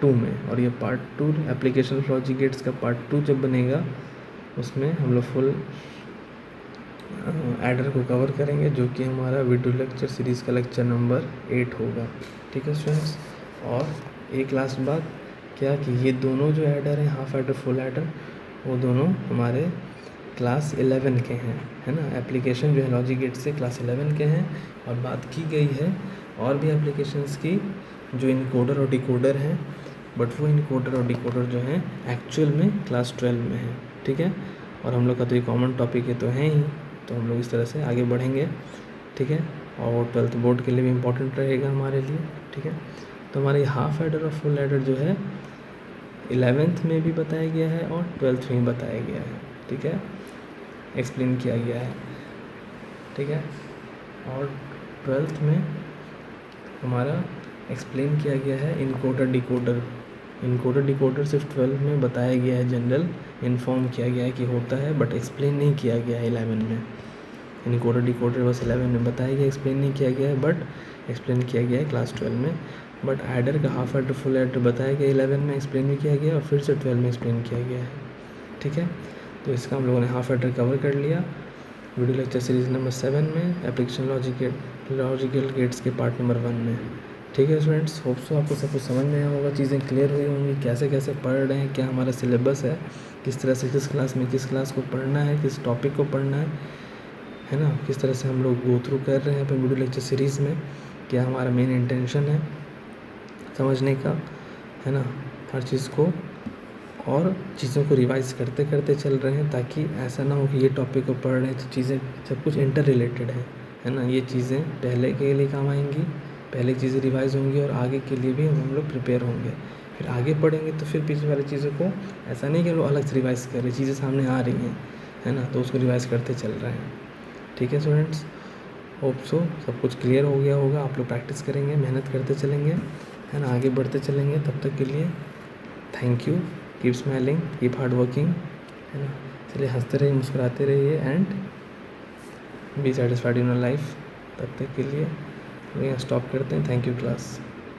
2 में। और ये part 2 application of logic gets का पार्ट 2 जब बनेगा, उसमें हम लोग फुल एडर को कवर करेंगे, जो कि हमारा वीडियो लेक्चर सीरीज़ का लेक्चर नंबर 8 होगा, ठीक है स्टूडेंट्स। और एक लास्ट बात क्या, कि ये दोनों जो एडर हैं, हाफ एडर फुल एडर, वो दोनों हमारे क्लास 11 के हैं, है ना। एप्लीकेशन जो है लॉजिक गेट से क्लास 11 के हैं। और बात की गई है और भी एप्लीकेशंस की जो इनकोडर और डिकोडर हैं, बट वो इनकोडर और डिकोडर जो हैं एक्चुअल में क्लास 12 में है, ठीक है। और हम लोग का तो ये कॉमन टॉपिक है तो है ही, तो हम लोग इस तरह से आगे बढ़ेंगे, ठीक है। और 12th बोर्ड के लिए भी इम्पोर्टेंट रहेगा हमारे लिए, ठीक है। तो हमारे हाफ एडर और फुल एडर जो है 11th में भी बताया गया है और 12th में भी बताया गया है, ठीक है, एक्सप्लेन किया गया है, ठीक है। और 12th में हमारा एक्सप्लेन किया गया है इनकोडर डिकोडर। इनकोडर डिकोडर सिर्फ 12 में बताया गया है, जनरल इन्फॉर्म किया गया है कि होता है, बट एक्सप्लेन नहीं किया गया है 11 में। इनकोडर डिकोडर बस 11 में बताया गया, एक्सप्लेन नहीं किया गया है, बट एक्सप्लेन किया गया है क्लास 12 में। बट एडर का हाफ एडर फुल एडर बताया गया 11 में, एक्सप्लेन भी किया गया और फिर से 12 में एक्सप्लेन किया गया है, ठीक है। तो इसका हम लोगों ने हाफ एडर कवर कर लिया वीडियो लेक्चर सीरीज़ नंबर 7 में, एप्लीकेशन लॉजिकल गेट्स के पार्ट नंबर 1 में, ठीक है स्टूडेंट्स। होप सो आपको सब कुछ समझ में आया होगा, चीज़ें क्लियर हुई होंगी, कैसे कैसे पढ़ रहे हैं, क्या हमारा सिलेबस है, किस तरह से किस क्लास में किस क्लास को पढ़ना है, किस टॉपिक को पढ़ना है ना, किस तरह से हम लोग गो थ्रू कर रहे हैं अपने वीडियो लेक्चर सीरीज़ में, क्या हमारा मेन इंटेंशन है समझने का, है ना, हर चीज़ को, और चीज़ों को रिवाइज़ करते करते चल रहे हैं, ताकि ऐसा ना हो कि ये टॉपिक को पढ़ रहे हैं तो चीज़ें सब कुछ इंटर रिलेटेड है ना। ये चीज़ें पहले के लिए काम आएंगी, पहले चीज़ें रिवाइज़ होंगी और आगे के लिए भी हम लोग प्रिपेयर होंगे। फिर आगे पढ़ेंगे तो फिर पीछे वाली चीज़ों को ऐसा नहीं कि हम लोग अलग से रिवाइज़ कर रहे, चीज़ें सामने आ रही हैं, है ना, तो उसको रिवाइज़ करते चल रहे हैं, ठीक है स्टूडेंट्स। होप सो सब कुछ क्लियर हो गया होगा। आप लोग प्रैक्टिस करेंगे, मेहनत करते चलेंगे, है ना, आगे बढ़ते चलेंगे। तब तक के लिए thank you. Keep smiling, keep hard working, है ना। चलिए हंसते रहिए, मुस्कुराते रहिए and be satisfied in your life. तब तक के लिए स्टॉप करते हैं। Thank you class.